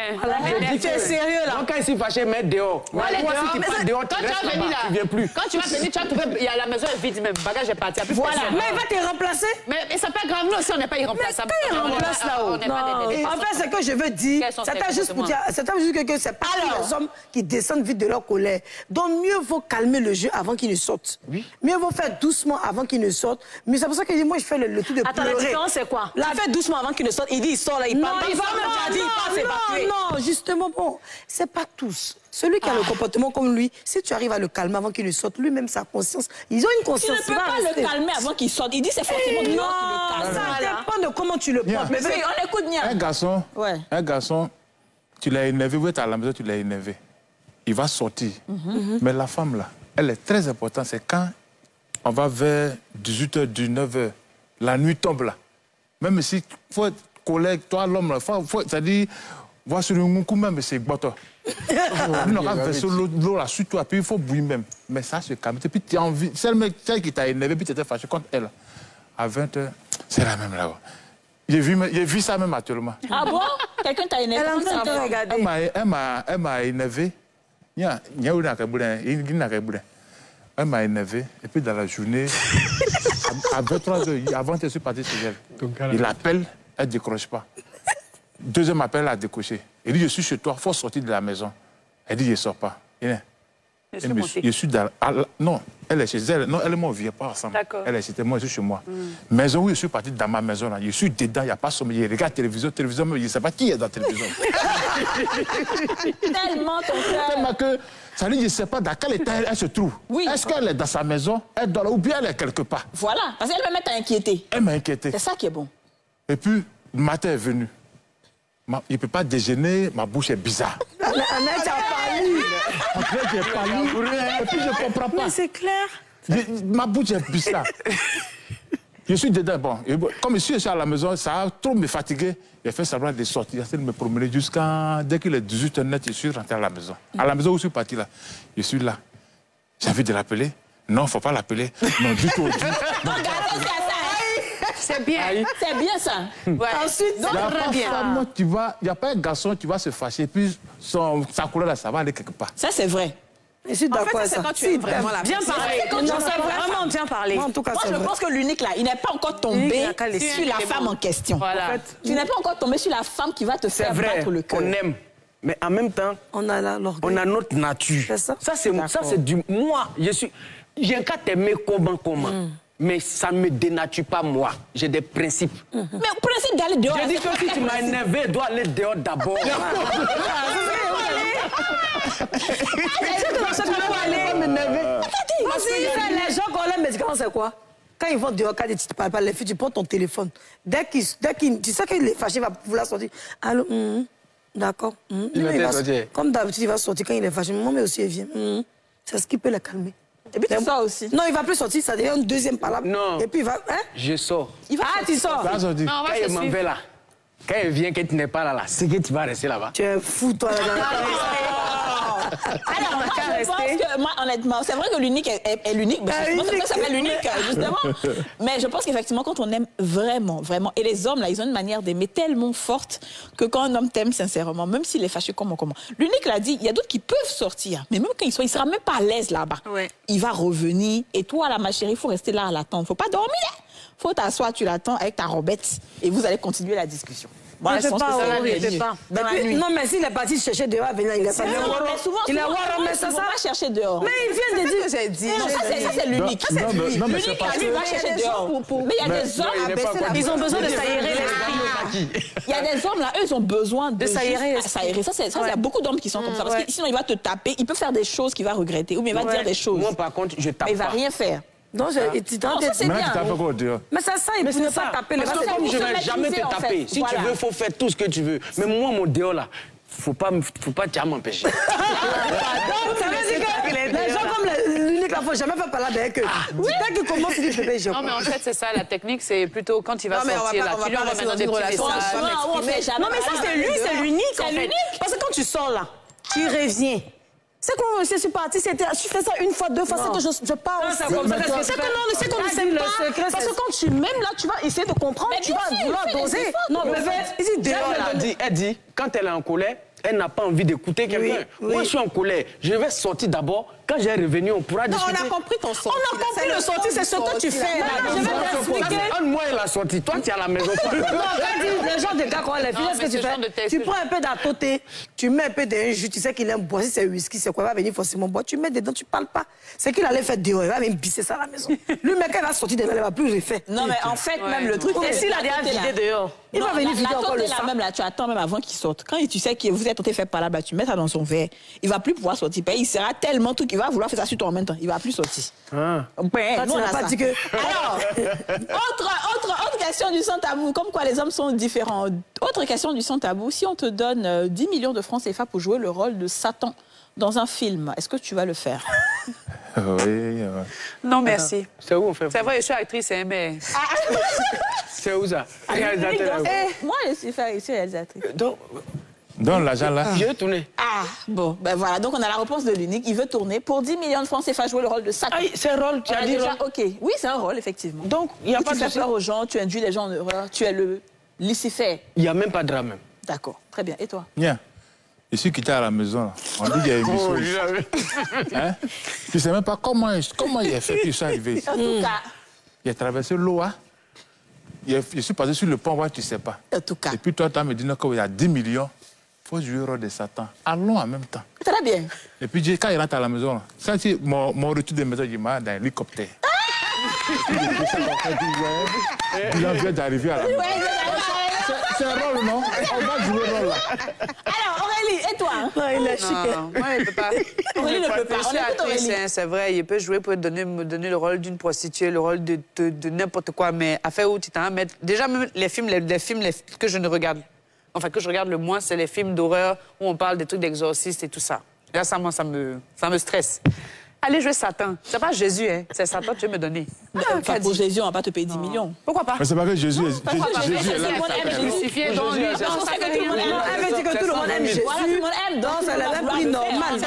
Tu es sérieux là? Donc quand ils sont fâchés, mettre dehors. Moi, si tu passes dehors, quand tu vas venir là, tu viens plus. Quand tu vas venir, tu vas trouver, il y a la maison est vide, même bagage est parti. Voilà. Mais il va te remplacer. Mais ça peut être grave, nous aussi, on n'est pas irremplaçable. Mais quand il remplace là-haut. En fait, ce que je veux dire, c'est juste pour dire, c'est que c'est pas les hommes qui descendent vite de leur colère. Donc mieux vaut calmer le jeu avant qu'il ne sorte. Mieux vaut faire doucement avant qu'il ne sorte. Mais c'est pour ça que moi, je fais le tout de pleurer. Attends, la différence, c'est quoi? La fait doucement avant qu'il ne sorte. Il dit, il sort là, il parle. Non, il va même dire, il passe, non, justement, bon, c'est pas tous. Celui qui a le comportement comme lui, si tu arrives à le calmer avant qu'il ne sorte, lui-même, sa conscience, ils ont une conscience. Tu ne peux pas le calmer avant qu'il sorte. Il dit, c'est forcément lui qui le calme. Ça dépend de comment tu le prends. Mais on écoute Nia. Un garçon, tu l'as énervé, vous êtes à la maison, tu l'as énervé. Il va sortir. Mais la femme, là, elle est très importante. C'est quand on va vers 18h, 19h, la nuit tombe là. Même si il faut être collègue, toi l'homme, c'est-à-dire, voir sur le coup même, c'est boto. Il n'aura versé l'eau là sur toi, puis il faut bouillir même. Mais ça se calme. Puis tu as envie, celle qui t'a énervé, puis tu étais fâché contre elle. À 20h, c'est la même là-bas. J'ai vu ça même actuellement. Ah bon? Quelqu'un t'a énervé? Elle m'a énervé. Elle m'a énervé. Et puis dans la journée, à 23h, avant qu'elle soit partie chez elle, il appelle, elle ne décroche pas. Deuxième appel, elle a décroché. Il dit, je suis chez toi, il faut sortir de la maison. Elle dit, je ne sors pas. Je suis dans... Non, elle est chez elle. Non, elle et moi, on ne vient pas ensemble. Elle est chez moi, je suis chez moi. Maison où je suis parti dans ma maison, là. Je suis dedans, il n'y a pas sommeil. Je regarde la télévision, mais je ne sais pas qui est dans la télévision. Tellement ton cœur. Tellement que, ça dit, je ne sais pas dans quel état elle se trouve. Oui. Est-ce qu'elle est dans sa maison, elle dort là, ou bien elle est quelque part? Voilà, parce qu'elle me met à inquiéter. Elle m'a inquiété. C'est ça qui est bon. Et puis, le matin est venu. Il ne peut pas déjeuner, ma bouche est bizarre. Annette a parlé. Après, j'ai parlé, et puis je ne comprends pas. Mais c'est clair. Ma bouche est bizarre. Je suis dedans, bon. Et comme je suis à la maison, ça a trop me fatigué. J'ai fait semblant de sortir, j'essaie de me promener jusqu'à... Dès qu'il est 18h net, je suis rentré à la maison. À la maison où je suis parti, là, je suis là. J'ai envie de l'appeler. Non, il ne faut pas l'appeler. Non, du tout. C'est bien. C'est bien ça. Ouais. Ensuite, il n'y a pas un garçon qui va se fâcher, puis sa couleur, là, ça va aller quelque part. Ça, c'est vrai. Je suis d'accord avec ça. C'est quand tu es vraiment la bien parlé. Non, c'est vraiment bien parlé. Moi, je pense que l'unique, là, il n'est pas encore tombé sur la femme en question. Voilà. Tu n'es pas encore tombé sur la femme qui va te faire battre le cœur. On aime. Mais en même temps, on a notre nature. C'est ça. Ça, c'est du... Moi, j'ai un cas t'aimer comment. Mais ça ne me dénature pas, moi. J'ai des principes. Mais le principe d'aller dehors... J'ai dit que si tu m'as énervé, tu dois aller dehors d'abord. Les gens qu'on aime, mais c'est quoi? Quand ils vont dehors, quand tu ne parles pas, les filles, tu prends ton téléphone. Dès qu'il tu sais qu'il est fâché, il va vouloir sortir. Allô, d'accord. Comme d'habitude, il va sortir quand il est fâché. Moi, mais aussi, il vient. C'est ce qui peut le calmer. Et puis tu sors aussi. Non, il ne va plus sortir, ça devient une deuxième parole. Non. Et puis il va... Hein? Je sors. Tu sors. Quand il m'en va là, quand il vient, que tu n'es pas là, c'est que tu vas rester là-bas. Tu es fou, toi, là. Alors, moi, je pense que, moi, honnêtement, c'est vrai que l'unique est l'unique. Ça s'appelle l'unique, justement. Mais je pense qu'effectivement, quand on aime vraiment, et les hommes, là, ils ont une manière d'aimer tellement forte que quand un homme t'aime sincèrement, même s'il est fâché, comment. L'unique l'a dit, il y a d'autres qui peuvent sortir, mais même quand il sera même pas à l'aise là-bas. Ouais. Il va revenir, et toi, là, ma chérie, il faut rester là à l'attendre. Il ne faut pas dormir. Il faut t'asseoir, tu l'attends avec ta robette, et vous allez continuer la discussion. Moi, je pense que ça pas. Non, mais s'il est parti chercher dehors, il est pas il a mais ça va chercher dehors. Mais il vient de dire. J'ai dit. Ça, c'est l'unique. L'unique, lui, va chercher dehors. Mais il y a des hommes, ils ont besoin de s'aérer l'esprit. Il y a des hommes, là, eux, ils ont besoin de s'aérer. Ça, il y a beaucoup d'hommes qui sont comme ça. Parce que sinon, il va te taper, il peut faire des choses qu'il va regretter. Ou bien il va dire des choses. Moi, par contre, je tape pas. Mais il va rien faire. Non, ça c'est bien. Mais ça, il ne peut pas taper. Parce que comme je ne vais jamais te taper, si tu veux, il faut faire tout ce que tu veux. Mais moi, mon dehors, là, faut pas déjà m'empêcher. Donc, ça veut dire que les gens comme l'unique, il ne faut jamais faire parler avec eux. Dès qu'ils commencent, ils disent, non, mais en fait, c'est ça, la technique, c'est plutôt quand il va sortir, là, tu lui envoies maintenant des petits messages. Non, mais ça, c'est lui, c'est l'unique, en fait. Parce que quand tu sors là, tu reviens. C'est qu'on je suis partie, je fais ça une fois, deux fois, c'est que je pars. C'est que non, c'est qu'on ne s'aime pas. Parce que quand tu m'aimes, là, tu vas essayer de comprendre, tu vas vouloir doser. Non, mais elle dit, quand elle est en colère, elle n'a pas envie d'écouter quelqu'un. Moi, je suis en colère. Je vais sortir d'abord. Quand j'ai revenu, on pourra discuter. Non, on a compris ton sorti. On a compris le sorti, c'est ce que tu fais. Je vais t'expliquer. Moi, elle a sorti. Toi, tu es à la maison. Non, les gens de gars, quand elle est fille, qu'est-ce que tu fais? Tu prends un peu d'atoté, tu mets un peu d'un jus, tu sais qu'il aime boire. Si c'est whisky, c'est quoi? Il va venir forcément boire. Tu mets dedans, tu parles pas. C'est qu'il allait faire dehors. Il va même bisser ça à la maison. Lui, mec, elle va sortir dehors, elle va plus le faire. Non, mais en fait, même le truc. Et s'il a déjà vidé dehors? Il va venir vider encore le sang. Même là, tu attends même avant qu'il sorte. Quand tu sais que vous êtes tenté faire par là, tu mets ça dans son verre. Il va plus pouvoir sortir. Il sera tellement truc qu'il va vouloir faire ça sur toi en même temps. Il va plus sortir. Ben, nous, on n'a pas dit que... Alors, autre question du sans tabou. Comme quoi les hommes sont différents. Autre question du sans tabou. Si on te donne 10 millions de francs CFA pour jouer le rôle de Satan dans un film, est-ce que tu vas le faire? Oui. Non, merci. C'est où on fait? C'est vrai, je suis actrice, mais... C'est où ça? Moi, je suis réalisatrice. Donc l'argent là. Je vais tourner. Ah, bon, ben voilà. Donc on a la réponse de l'unique. Il veut tourner pour 10 millions de francs CFA jouer le rôle de Satan. Ah, c'est un rôle, tu as dit déjà, rôle. ok. Oui, c'est un rôle, effectivement. Donc, il n'y a pas de Tu fais peur aux gens, tu induis les gens en erreur, tu es le Lucifer. Il n'y a même pas de drame. D'accord, très bien. Et toi? Bien. Je suis quitté à la maison. Là. On dit qu'il y a une mission. Hein? Tu ne sais même pas comment il a fait que je suis arrivé. En tout cas. Il a traversé l'eau. Hein? Je suis passé sur le pont, tu ne sais pas. En tout cas. Et puis toi, tu me dit qu'il y a 10 millions. Il faut jouer le rôle de Satan. Allons en même temps. Très bien. Et puis quand il rentre à la maison, quand mon retour de maison, il m'a dans l'hélicoptère. Il vient d'arriver à la maison. C'est un rôle, non? On va jouer le rôle là. Alors, Aurélie, et toi? Non, il est chic. Moi, il ne peut pas. Aurélie ne peut pas. Je suis actrice, hein, c'est vrai. Il peut jouer pour me donner le rôle d'une prostituée, le rôle de n'importe quoi. Mais affaire où tu t'en mets... Déjà, même les films que je ne regarde, enfin, que je regarde le moins, c'est les films d'horreur où on parle des trucs d'exorcistes et tout ça. Là, ça, moi, ça me stresse. Allez jouer Satan. C'est pas Jésus, hein. C'est Satan que tu veux me donner. Enfin, pour Jésus, on va pas te payer 10 millions. Pourquoi pas? Mais c'est pas que Jésus est... Jésus est là. Justifié dans lui. Elle veut dire que tout le monde aime Jésus. Voilà, tout le monde aime. Donc, ça l'a même pris normal.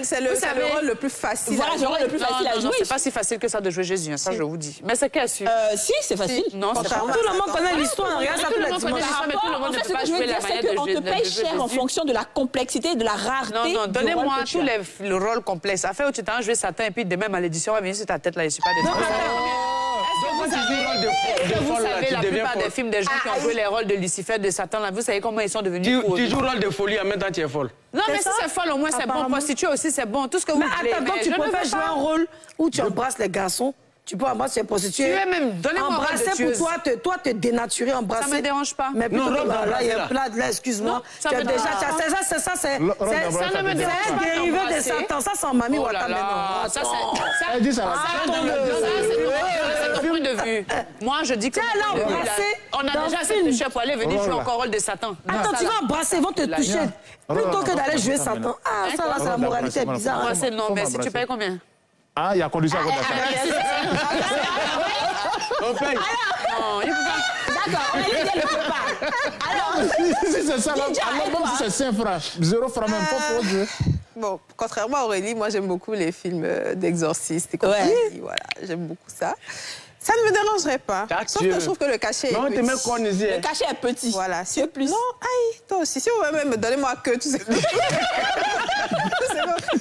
C'est le rôle le plus facile. Voilà, c'est le rôle le plus facile à jouer. Non, c'est pas si facile que ça de jouer Jésus, hein, ça je vous dis. Mais c'est qu'elle suit. Si, c'est facile. Non, c'est pas. Tout le monde connaît l'histoire, regarde ça tous les dimanches. Mais tout le monde ne peut pas jouer la manière de On te paye cher en fonction de la complexité et de la rareté. Non, donnez-moi tous les rôles complexes. Affaire où tu t'en joué Satan et puis demain, malédiction va venir sur ta tête là, je suis pas désolée. Vous savez, la plupart des films des gens qui ont joué les rôles de Lucifer, de Satan, là, vous savez comment ils sont devenus fous. Tu joues le rôle de folie en même temps tu es folle. Non, mais si c'est folle, au moins c'est bon. Prostituée aussi, c'est bon. Tout ce que vous voulez. Mais attends, donc tu préfères jouer un rôle où tu embrasses les garçons, tu peux embrasser les prostituées. Tu es même, donnez-moi embrasser pour toi, te dénaturer, embrasser. Ça me dérange pas. Mais plutôt là, il y a un plat de là, excuse-moi. Ça me dérange pas. Ça ne me dérange pas. C'est dérivé de Satan. Ça, c'est en mamie Wata maintenant. Ça, c'est... Ça, c'est ton point de vue. Moi, je dis que... On a déjà assez de chef pour aller venir jouer encore rôle de Satan. Attends, tu vas embrasser, ils vont te toucher. Plutôt que d'aller jouer Satan. Ah, ça là, c'est la moralité bizarre. Non, mais si tu payes combien? Ah, il y a condition à votre On paye. Non, il ne peut pas. D'accord, on ne peut pas. Alors, si c'est ça, alors même si c'est 5 francs, 0 francs même, faut jouer. Bon, contrairement à Aurélie, moi j'aime beaucoup les films d'exorcistes et compagnie. Voilà, j'aime beaucoup ça. Ça ne me dérangerait pas. Sauf que je trouve que le cachet est petit. Le cachet est petit. Voilà. Si plus. Non, aïe, toi aussi. Si on veut même, donnez-moi que tu sais.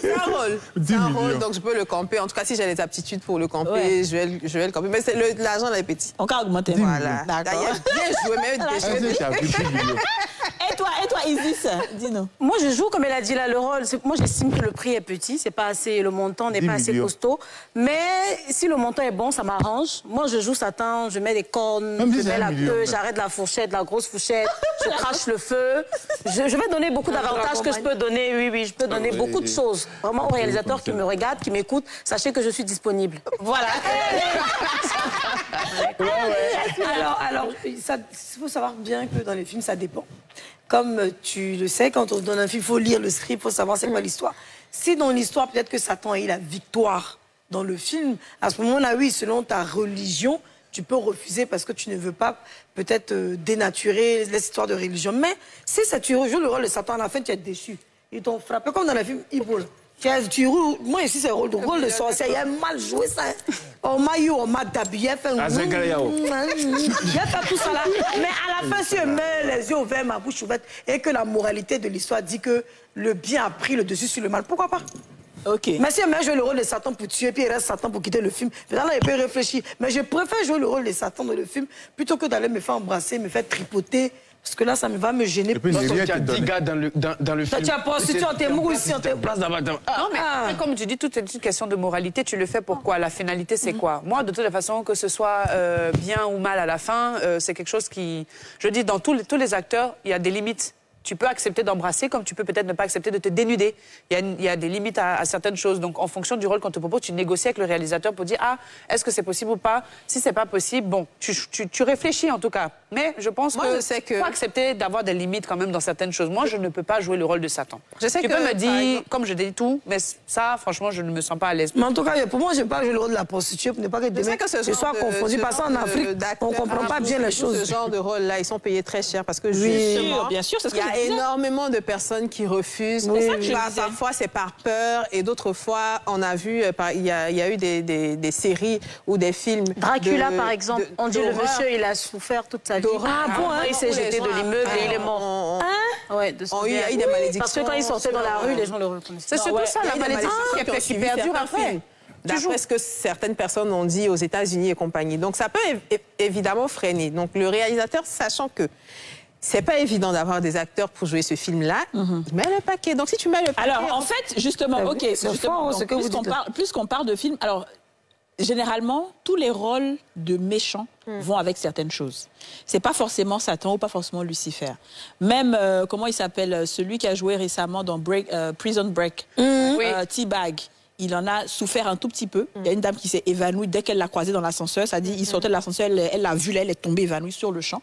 C'est un rôle. C'est un rôle, donc je peux le camper. En tout cas, si j'ai les aptitudes pour le camper, je vais le camper. Mais l'argent là est petit. On peut augmenter. Voilà. D'accord. Bien joué, mais Et toi, Isis, dis-nous. Moi, je joue, comme elle a dit là, le rôle. Moi, j'estime que le prix est petit, c'est pas assez, le montant n'est pas assez costaud. Mais si le montant est bon, ça m'arrange. Moi, je joue Satan, je mets des cornes, je mets la queue, j'arrête la fourchette, la grosse fourchette, je crache le feu. Je vais donner beaucoup d'avantages que je peux donner, oui, je peux donner beaucoup de choses. Vraiment, aux réalisateurs qui me regardent, qui m'écoutent, sachez que je suis disponible. Voilà. Alors, il faut savoir bien que dans les films, ça dépend. Comme tu le sais, quand on donne un film, il faut lire le script, il faut savoir c'est quoi l'histoire. Si dans l'histoire, peut-être que Satan a eu la victoire dans le film, à ce moment-là, oui, selon ta religion, tu peux refuser parce que tu ne veux pas peut-être dénaturer l'histoire de religion. Mais si ça, tu rejoues le rôle de Satan, à la fin, tu es déçu. Ils t'ont frappé, comme dans le film Ibo. Moi, ici, c'est rôle de sorcière. Il y a mal joué ça. On m'a eu, on m'a d'habillé. J'ai fait tout ça là. Mais à la fin, si je mets les yeux ouverts, ma bouche ouverte, et que la moralité de l'histoire dit que le bien a pris le dessus sur le mal, pourquoi pas? Ok. Mais si je joue le rôle de Satan pour tuer, puis il reste Satan pour quitter le film, là, il peut réfléchir. Mais je préfère jouer le rôle de Satan dans le film plutôt que d'aller me faire embrasser, me faire tripoter. Parce que là, ça va me gêner. Et puis, il y a 10 gars dans le film. Tu as prostitué, on t'est mou ici, on t'est place Non, mais comme tu dis, tout est une question de moralité. Tu le fais pourquoi? La finalité, c'est quoi? Moi, de toute façon, que ce soit bien ou mal à la fin, c'est quelque chose qui... Je dis, dans tous les acteurs, il y a des limites. Tu peux accepter d'embrasser comme tu peux peut-être ne pas accepter de te dénuder. Il y a des limites à certaines choses. Donc, en fonction du rôle qu'on te propose, tu négocies avec le réalisateur pour dire « Ah, est-ce que c'est possible ou pas ?» Si c'est pas possible, bon, tu réfléchis en tout cas. Mais je pense qu'il faut accepter d'avoir des limites quand même dans certaines choses. Moi, je ne peux pas jouer le rôle de Satan. Tu peux me dire, comme je dis tout, mais ça, franchement, je ne me sens pas à l'aise. Mais en tout cas, pour moi, je n'ai pas joué le rôle de la prostituée pour ne pas que demain, je sois confondu. Parce qu'en Afrique, on ne comprend pas bien les choses. Ce genre de rôle-là, ils sont payés très cher parce que bien sûr, c'est ce que il y a énormément de personnes qui refusent. Parfois, c'est par peur et d'autres fois, on a vu, il y a eu des séries ou des films. Dracula, par exemple, on dit le monsieur, il a souffert toute sa vie. Ah bon, il s'est jeté de l'immeuble et il est mort. Ouais, de il y a eu des malédictions. Parce que quand il sortait dans la rue, les gens le reconnaissaient. C'est surtout ça, la malédiction qui perdure après. D'après ce que certaines personnes ont dit aux États-Unis et compagnie. Donc, ça peut évidemment freiner. Donc, le réalisateur, sachant que c'est pas évident d'avoir des acteurs pour jouer ce film-là, il met le paquet. Donc, si tu mets le paquet... Alors, en fait, justement, plus qu'on parle de films... Alors, généralement, tous les rôles de méchants vont avec certaines choses. C'est pas forcément Satan ou pas forcément Lucifer. Même, comment il s'appelle, celui qui a joué récemment dans Prison Break, T-Bag. Il en a souffert un tout petit peu. Il y a une dame qui s'est évanouie dès qu'elle l'a croisé dans l'ascenseur. Ça dit, il sortait de l'ascenseur, elle l'a vu, elle est tombée évanouie sur le champ.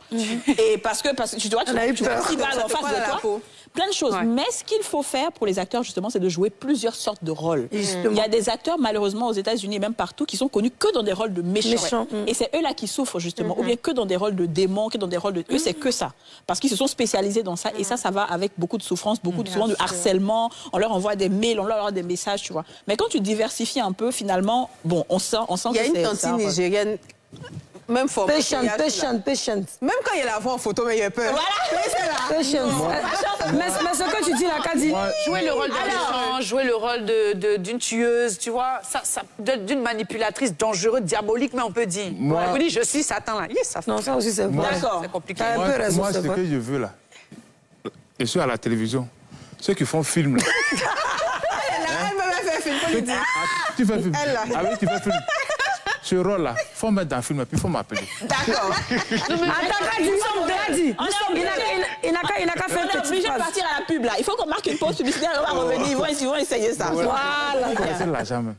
Et parce que tu vois, tu as eu peur. En face de toi. Plein de choses. Mais ce qu'il faut faire pour les acteurs, justement, c'est de jouer plusieurs sortes de rôles. Il y a des acteurs, malheureusement, aux États-Unis et même partout, qui sont connus que dans des rôles de méchants. Et c'est eux là qui souffrent, justement. Ou bien que dans des rôles de démons, que dans des rôles de... Eux, c'est que ça. Parce qu'ils se sont spécialisés dans ça. Et ça va avec beaucoup de souffrance, souvent de harcèlement. On leur envoie des mails, on leur envoie des messages, tu vois. Mais quand tu diversifies un peu, finalement, bon, on sent que c'est... Il y a une tantine nigérienne... Même format. Patient. Même quand il a la voix en photo, mais il a peur. Voilà. Mais ce que tu dis là, Kadi. Jouer le rôle d'un méchant, jouer le rôle d'une tueuse, tu vois, d'une manipulatrice dangereuse, diabolique, mais on peut dire. On peut dire, je suis Satan là. Yes, ça fait. Non, ça aussi c'est vrai. D'accord. C'est compliqué. Moi, ce que je veux là, je suis à la télévision, ceux qui font film là. Elle me fait film, faut lui dire. Tu fais film. Ah oui, tu fais film. Ce rôle-là, il faut mettre dans le film et puis il faut m'appeler. D'accord. Attends, il n'a qu'à faire On est obligé de partir à la pub, là. Il faut qu'on marque une pause publicitaire, on va revenir, ils vont essayer ça. Voilà. C'est l'argent même.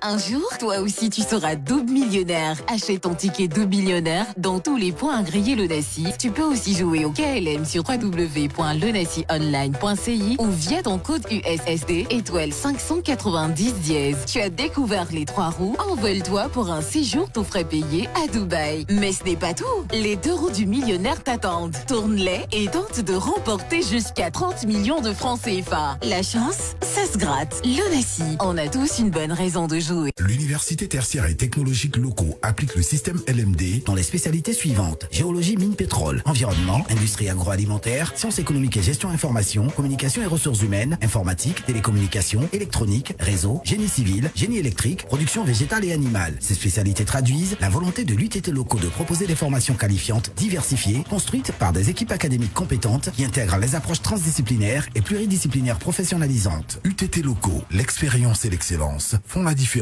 Un jour, toi aussi, tu seras double millionnaire. Achète ton ticket double millionnaire dans tous les points agréés Lonassi. Tu peux aussi jouer au KLM sur www.lonasionline.ci ou via ton code USSD étoile 590 $. Tu as découvert les 3 roues. Envole-toi pour un séjour tout frais payé à Dubaï. Mais ce n'est pas tout. Les 2 roues du millionnaire t'attendent. Tourne-les et tente de remporter jusqu'à 30 millions de francs CFA. La chance, ça se gratte. Lonassi, on a tous une bonne raison de jouer. L'Université tertiaire et technologique locaux applique le système LMD dans les spécialités suivantes: géologie, mine, pétrole, environnement, industrie agroalimentaire, sciences économiques et gestion information, communication et ressources humaines, informatique, télécommunications, électronique, réseau, génie civil, génie électrique, production végétale et animale. Ces spécialités traduisent la volonté de l'UTT locaux de proposer des formations qualifiantes, diversifiées, construites par des équipes académiques compétentes qui intègrent les approches transdisciplinaires et pluridisciplinaires professionnalisantes. UTT locaux, l'expérience et l'excellence font la différence.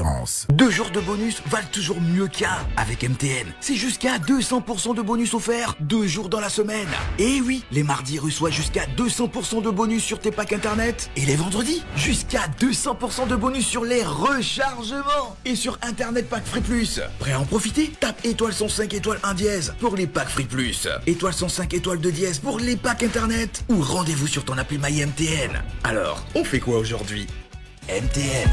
2 jours de bonus valent toujours mieux qu'un. Avec MTN, c'est jusqu'à 200% de bonus offerts 2 jours dans la semaine. Et oui, les mardis reçoivent jusqu'à 200% de bonus sur tes packs internet. Et les vendredis, jusqu'à 200% de bonus sur les rechargements. Et sur Internet Pack Free Plus. Prêt à en profiter? Tape étoile 105 étoile 1 dièse pour les packs Free Plus. Étoile 105 étoile 2 dièse pour les packs internet. Ou rendez-vous sur ton appli MyMTN. Alors, on fait quoi aujourd'hui? MTN.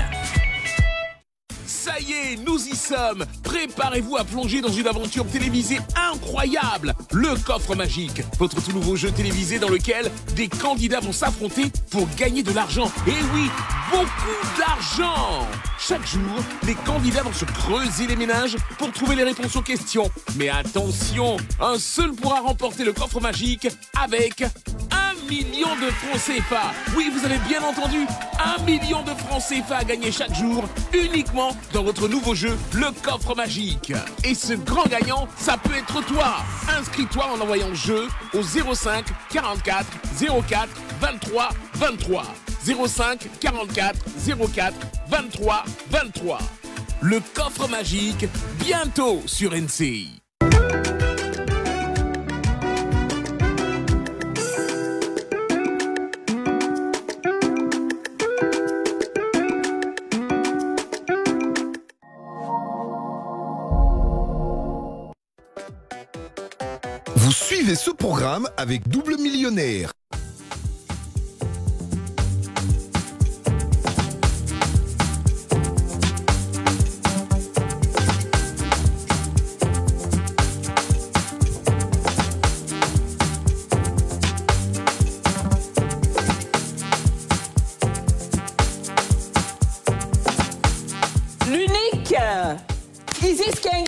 Ça y est, nous y sommes. préparez-vous à plonger dans une aventure télévisée incroyable. Le Coffre Magique, votre tout nouveau jeu télévisé dans lequel des candidats vont s'affronter pour gagner de l'argent. Et oui, beaucoup d'argent. Chaque jour, les candidats vont se creuser les méninges pour trouver les réponses aux questions. Mais attention, un seul pourra remporter le Coffre Magique avec 1 million de francs CFA. Oui, vous avez bien entendu, 1 million de francs CFA à gagner chaque jour, uniquement dans votre nouveau jeu, le Coffre Magique. Et ce grand gagnant, ça peut être toi. Inscris-toi en envoyant jeu au 05 44 04 23 23. 05 44 04 23 23. Le Coffre Magique, bientôt sur NCI. Vous suivez ce programme avec Double Millionnaire. L'unique Isis Kenge.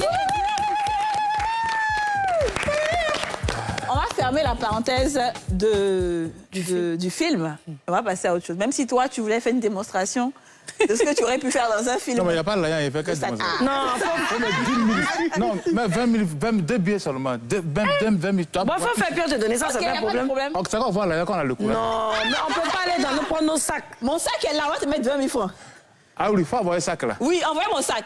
On va fermer la parenthèse du film. On va passer à autre chose. Même si toi, tu voulais faire une démonstration de ce que tu aurais pu faire dans un film. Non, mais il n'y a pas de l'argent, il fait qu'à démonstration. Non, mais 20 000, 22 billets seulement. 20 000 Bon, il faut faire pire de donner ça, c'est pas un problème. C'est quand on voit l'argent qu'on a le coup. Non, mais on peut pas aller dans nous prendre nos sacs. Mon sac est là, on va te mettre 20 000 francs. Ah oui, il faut envoyer un sac là. Oui, envoyez mon sac.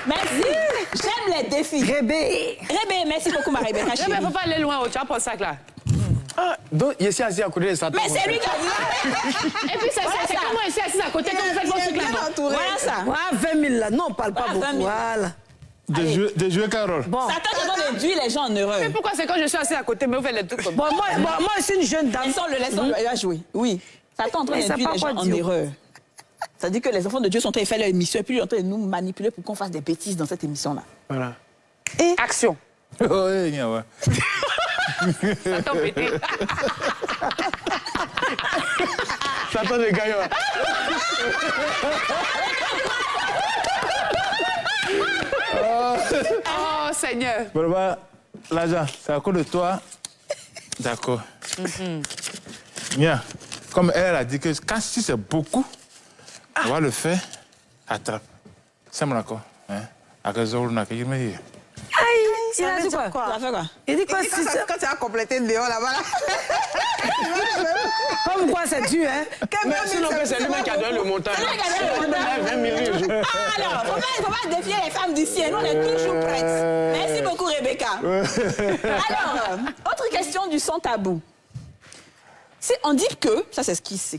Merci. J'aime les défis. Rébé, merci beaucoup, ma Rebecca. Il ne faut pas aller loin, tu vas prendre ça là. Ah, donc il est assis à côté de ça. Mais c'est lui qui a dit. Et puis c'est comment il est assis à côté quand vous faites votre truc là. Voilà ça. Ouais, 20 000 là. Non, on parle pas beaucoup. Voilà. De jouer Carole. Bon. Satan demande d'induire les gens en heureux. Mais pourquoi c'est quand je suis assis à côté, mais vous faites les trucs comme ça? Moi, je suis une jeune dame. Laissons-le, il va jouer. Oui. Satan est en train d'induire les gens en erreur. Ça dit que les enfants de Dieu sont en train de faire leur émission et puis ils sont en train de nous manipuler pour qu'on fasse des bêtises dans cette émission-là. Voilà. Et action. Oui, ouais. Satan pété. Satan de gagnant. Oh, Seigneur. Bon, l'argent, c'est à cause de toi. D'accord. Bien. Comme elle a dit que si c'est beaucoup, on va le faire. Attrape. C'est mon accord. À quel jour on a qu'il me dit. Il a dit quoi? Il dit quoi? Quand tu as complété le déon là-bas. Comme quoi c'est dû, hein? Mais sinon, c'est lui-même qui a donné le montant. 20 millions. Alors, il ne faut pas défier les femmes d'ici. Nous, on est toujours prêtes. Merci beaucoup, Rebecca. Alors, autre question du sans tabou. On dit que, ça c'est ce qui se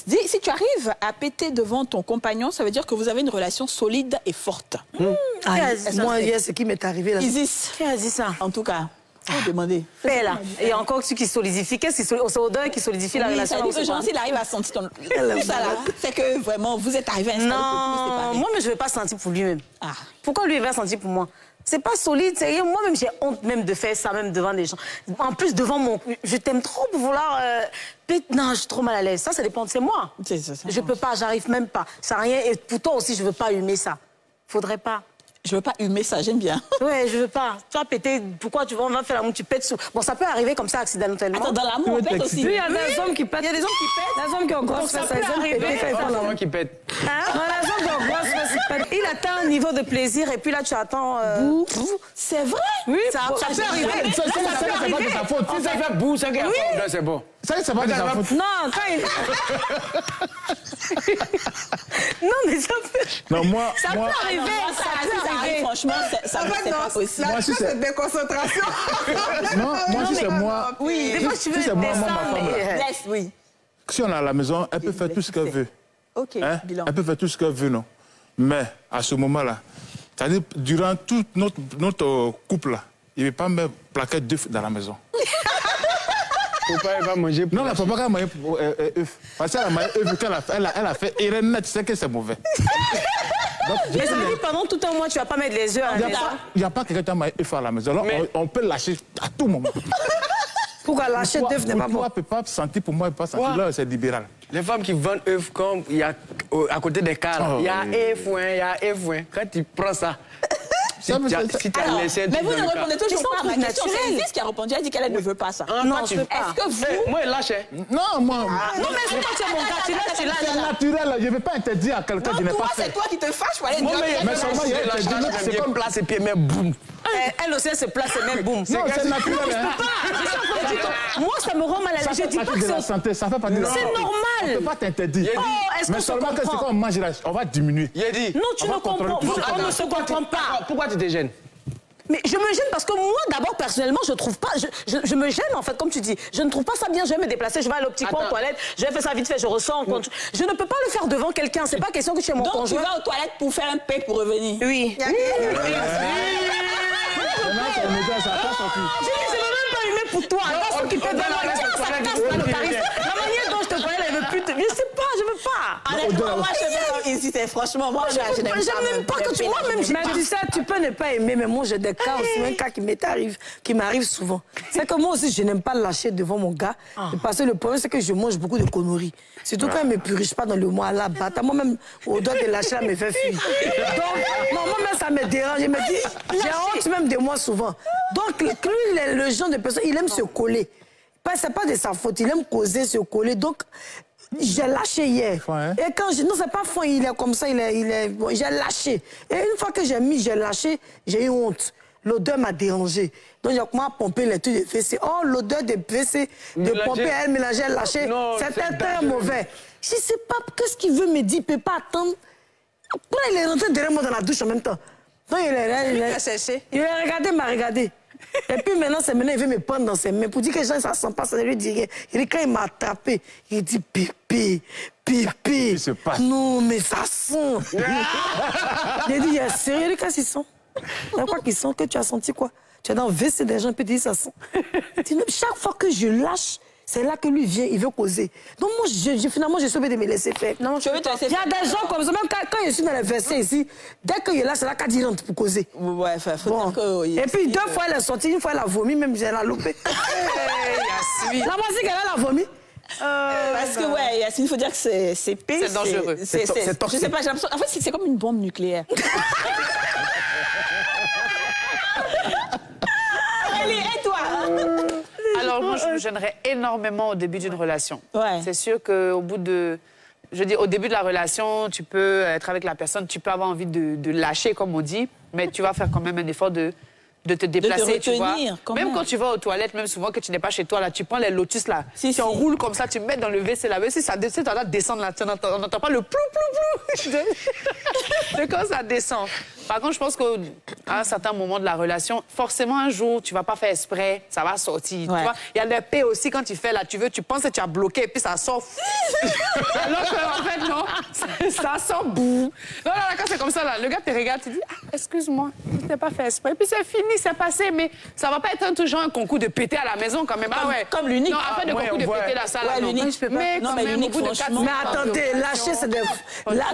dit, si tu arrives à péter devant ton compagnon, ça veut dire que vous avez une relation solide et forte. Moi, il y a ce qui m'est arrivé là. Isis. Qui a dit ça? En tout cas, faut demander. Fais là. Et encore celui qui solidifie. Qu'est-ce que c'est odeur qui solidifie la relation? Ça dit que Jean-S'il arrive à sentir tout ça là, c'est que vraiment, vous êtes arrivé à installer Non, moi, mais je ne vais pas sentir pour lui-même. Pourquoi lui, il va sentir pour moi? C'est pas solide, sérieux. Moi-même, j'ai honte même de faire ça, même devant des gens. En plus, devant mon... Je t'aime trop pour vouloir... Non, je suis trop mal à l'aise. Ça dépend de c'est moi. Je peux pas, j'arrive même pas. Ça n'a rien. Et pour toi aussi, je veux pas humer ça. Faudrait pas. Je veux pas humer ça, j'aime bien. Ouais, je veux pas. Tu vas péter, pourquoi tu vas, on va faire l'amour, tu pètes sous. Bon, ça peut arriver comme ça accidentellement. Attends, dans l'amour, on pète aussi. Oui, il y a des hommes qui pètent. Il y a des hommes qui pètent. Des hommes qui ont grosse fesses. C'est moi qui pète. Non, les hommes qui ont grosse fesses, ils pètent. Il atteint un niveau de plaisir et puis là, tu attends... C'est vrai? Oui, ça peut arriver. C'est pas de sa faute. Si ça fait bout, c'est que c'est bon. Ça, c'est pas de sa faute. Non, quand il... Non, mais ça peut... Non, moi... Ça peut arriver. Ça arrive, franchement, ça c'est pas possible. Moi, si c'est déconcentration. Non, moi, si c'est moi... Oui, des fois, tu veux si c'est moi, ma femme... Laisse, oui. Si on est à la maison, elle peut faire tout ce qu'elle veut. Ok, bilan. Elle peut faire tout ce qu'elle veut, non? Mais, à ce moment-là, c'est-à-dire, durant tout notre couple-là, il ne veut pas me plaquer d'œufs dans la maison. Papa, elle va manger. Non, elle ne faut pas qu'elle mange œufs. Parce qu'elle a mangé œufs, elle a fait Irène, tu sais que c'est mauvais. Mais ça veut dire pendant tout un mois, tu vas pas mettre les œufs à la maison. Il n'y a pas quelqu'un qui m'a fait à la maison. Alors, on peut lâcher à tout moment. Pourquoi lâcher d'œufs n'est pas bon? Pour moi, ne peut pas sentir, pour moi, il ne peut pas sentir. Là, c'est libéral. Les femmes qui vendent œufs comme il y a à côté des cars, il y a il y a Quand tu prends ça, si tu as laissé un mais vous ne truc répondez toujours pas à ma question. C'est Isis qui a répondu, elle dit qu'elle ne veut pas ça. Non, je ne veux pas. Est-ce que vous... Moi, elle lâche. Non, moi... Non, mais c'est toi, tu es mon gars, tu lâches. C'est naturel, je ne vais pas interdire à quelqu'un qui n'est pas fait. C'est toi qui te fâches pour aller dire... Mais seulement, il y a c'est comme place et puis, mais boum. Elle aussi, elle se place et même boum. Non, c'est naturel. Moi, ça me rend mal à l'aise. Je dis pas que c'est santé, ça fait partie de la santé. C'est normal. On ne peut pas t'interdire. Mais seulement que c'est quand on mange, on va diminuer. Il a dit. Non, tu ne comprends pas. On ne se comprend pas. Pourquoi tu te gênes? Mais je me gêne parce que moi, d'abord, personnellement, je trouve pas... Je me gêne, en fait, comme tu dis. Je ne trouve pas ça bien. Je vais me déplacer, je vais aller au petit coin aux toilettes, je vais faire ça vite fait, je ressens. Je ne peux pas le faire devant quelqu'un. C'est pas question que tu es mon conjoint. Donc, tu vas aux toilettes pour faire un paix pour revenir? Oui. Je ne même pas humain pour toi. Attention qui peut donner la manière dont je te voyais, elle veut plus te... Je sais pas, je veux pas. Honnêtement, moi, je veux hésiter. Franchement, moi, je n'aime pas que tu... Moi-même, je dis ça, tu peux ne pas aimer, mais moi, j'ai des cas aussi, un cas qui m'arrive souvent. C'est que moi aussi, je n'aime pas lâcher devant mon gars, parce que le problème, c'est que je mange beaucoup de conneries. Surtout quand il ne me purige pas dans le mois à la batte. Moi-même, au doigt de lâcher, elle me fait fuir. Donc, non, moi-même, ça me dérange. Je me dis, j'ai honte même de moi souvent. Donc, lui, le genre de personne, il aime se coller. C'est pas de sa faute, il aime causer, se coller. Donc, j'ai lâché hier. Et quand je... Non, c'est pas foin, il est comme ça, bon, j'ai lâché. Et une fois que j'ai lâché, j'ai eu honte. L'odeur m'a dérangé. Donc, j'ai commencé à pomper les trucs de WC. Oh, l'odeur de WC, de pomper, elle mélanger, lâcher, c'était très mauvais. Je sais pas, qu'est-ce qu'il veut me dire, il peut pas attendre. Pourquoi il est rentré derrière moi dans la douche en même temps? Donc, il a regardé, il m'a regardé. Et puis maintenant, il veut me prendre dans ses mains pour dire que ça ne sent pas, ça ne lui dit rien. Il dit, quand il m'a attrapé, il dit pipi, pipi. Non, mais ça sent. J'ai dit, il est sérieux, qu'est-ce qu'ils sont? Il y a quoi qu'ils sont? Que tu as senti quoi? Tu es dans le WC des gens, puis tu dis, ça sent. Chaque fois que je lâche, c'est là que lui vient, il veut causer. Donc moi, finalement, je suis obligée de me laisser faire. Non, il y a des gens comme ça, même quand je suis dans les WC ici, dès qu'il est là, c'est là qu'il rentre pour causer. Ouais, faut dire que... Et puis 2 fois, elle est sortie, une fois, elle a vomi, même elle a loupé. La musique, elle a vomi. Parce que, ouais, Yacine, il faut dire que c'est pire. C'est dangereux. C'est toxique. Je sais pas, j'ai l'impression... En fait, c'est comme une bombe nucléaire. Allez, et toi? Alors, moi, je me gênerais énormément au début d'une relation. Ouais. C'est sûr qu'au bout de... Je dis, au début de la relation, tu peux être avec la personne, tu peux avoir envie de lâcher, comme on dit, mais tu vas faire quand même un effort de te déplacer, tu vois. Même quand tu vas aux toilettes, même souvent que tu n'es pas chez toi, là, tu prends les lotus, là, tu enroules comme ça, tu mets dans le WC, la WC, ça descend, tu vas descendre là, on n'entend pas le plou de quand ça descend. Par contre, je pense qu'à un certain moment de la relation, forcément, un jour, tu ne vas pas faire exprès, ça va sortir. Tu vois? Il y a des paix aussi, quand tu fais là, tu penses que tu as bloqué, et puis ça sort. Alors qu'en fait, non, ça sort boum. Non, là, quand c'est comme ça, là, le gars te regarde, tu dis, ah, excuse-moi, je n'ai pas fait exprès. Et puis c'est fini, c'est passé, mais ça ne va pas être toujours un concours de péter à la maison quand même. Comme l'unique. Non, après, de concours de péter la salle. Ouais, l'unique, je peux pas. Mais non, quand mais même, au bout de 4 Mais attendez, lâcher, c'est des... On va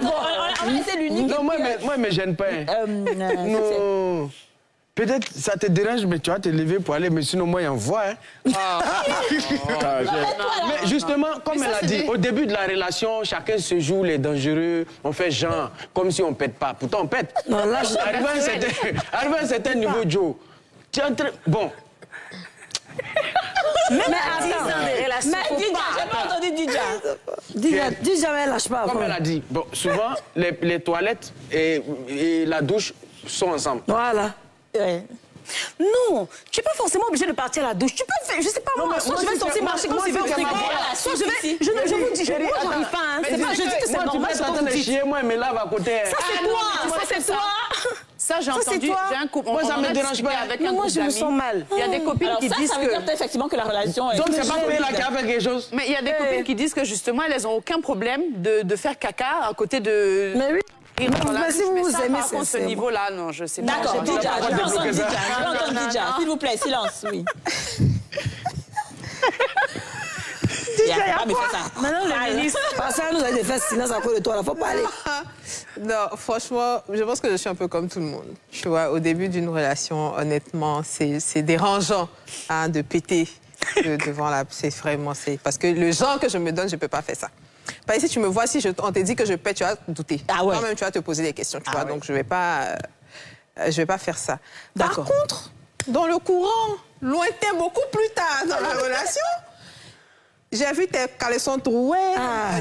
laisser l'unique. Non, moi, je me gêne pas. Non. Peut-être ça te dérange, mais tu vas te lever pour aller, mais sinon, moi, il envoie. Mais justement, comme elle a dit, au début de la relation, chacun se joue les dangereux, on fait genre, comme si on ne pète pas. Pourtant, on pète. Non, là, arrivé à un certain niveau, Joe, tu es en train... Bon. Mais attends, mais Didja, j'ai pas entendu Didja. Didja, elle lâche pas. Comme elle a dit, bon, souvent, les toilettes et la douche sont ensemble. Voilà. Ouais. Non, tu n'es pas forcément obligé de partir à la douche. Tu peux faire, je sais pas moi, soit je vais sortir marcher comme si je veux frigo, soit je vais... Je vous dis, moi j'arrive pas, hein. C'est pas, je dis que c'est normal, c'est comme vous dites. Moi, elle me lave à côté. Ça c'est toi, ça c'est toi. Ça, j'ai entendu, j'ai un couple. Moi, ça me dérange pas. Moi, je me sens mal. Il y a des copines qui disent que... Ça veut dire effectivement que la relation est... Donc, c'est pas pour elle qui a fait quelque chose. Mais il y a des copines qui disent que justement, elles n'ont aucun problème de faire caca à côté de... Mais oui. Et non, mais si vous aimez, par contre, ce niveau-là, non, je sais pas. D'accord, Didja, je vais entendre Didja. S'il vous plaît, silence, oui. Didja, il y a quoi? Maintenant, le ministre, parce que nous avons fait silence à cause de toi, il ne faut pas aller. Non, franchement, je pense que je suis un peu comme tout le monde. Tu vois, au début d'une relation, honnêtement, c'est dérangeant hein, de péter devant la... C'est vraiment... Parce que le genre que je me donne, je ne peux pas faire ça. Parce que si tu me vois, si on te dit que je pète, tu vas douter. Ah ouais. Quand même, tu vas te poser des questions, tu vois. Ouais. Donc, je ne vais pas faire ça. Par contre, dans le courant, lointain, beaucoup plus tard dans la relation... J'ai vu tes caleçons troués,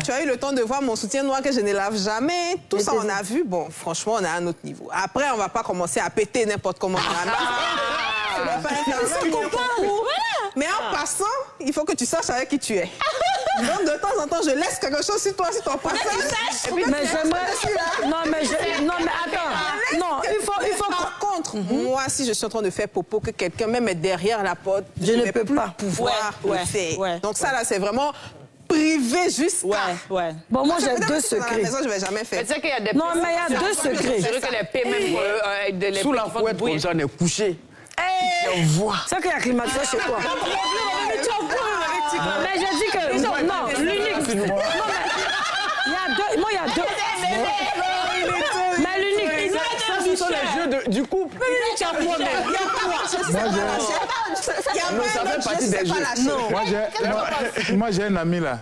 tu as eu le temps de voir mon soutien noir que je ne lave jamais. Tout ça, on a vu. Bon, franchement, on est à un autre niveau. Après, on ne va pas commencer à péter n'importe comment. Mais en passant, il faut que tu saches avec qui tu es. Donc, de temps en temps, je laisse quelque chose sur toi, sur ton passage. Mais j'aimerais... Non, mais attends. Non, il faut... Par contre, moi, si je suis en train de faire popo, que quelqu'un même est derrière la porte, je ne peux pas pouvoir le faire. Donc ça, là, c'est vraiment... privé juste. Ouais. Bon, moi, j'ai 2 secrets. À la maison, je ne vais jamais faire. C'est qu'il y a des... Non, mais il y a 2 secrets. C'est vrai que les paix, même sous la couette, comme ça, on est couché. C'est qu'il y a climatisé chez toi. Mais j'ai dit que... Non, l'unique. Non, mais... Moi, il y a 2... Mais l'unique... Ce sont les jeux du couple. Tu as quoi, mais il y a quoi? Ça fait partie des jeux. Moi, j'ai un ami là.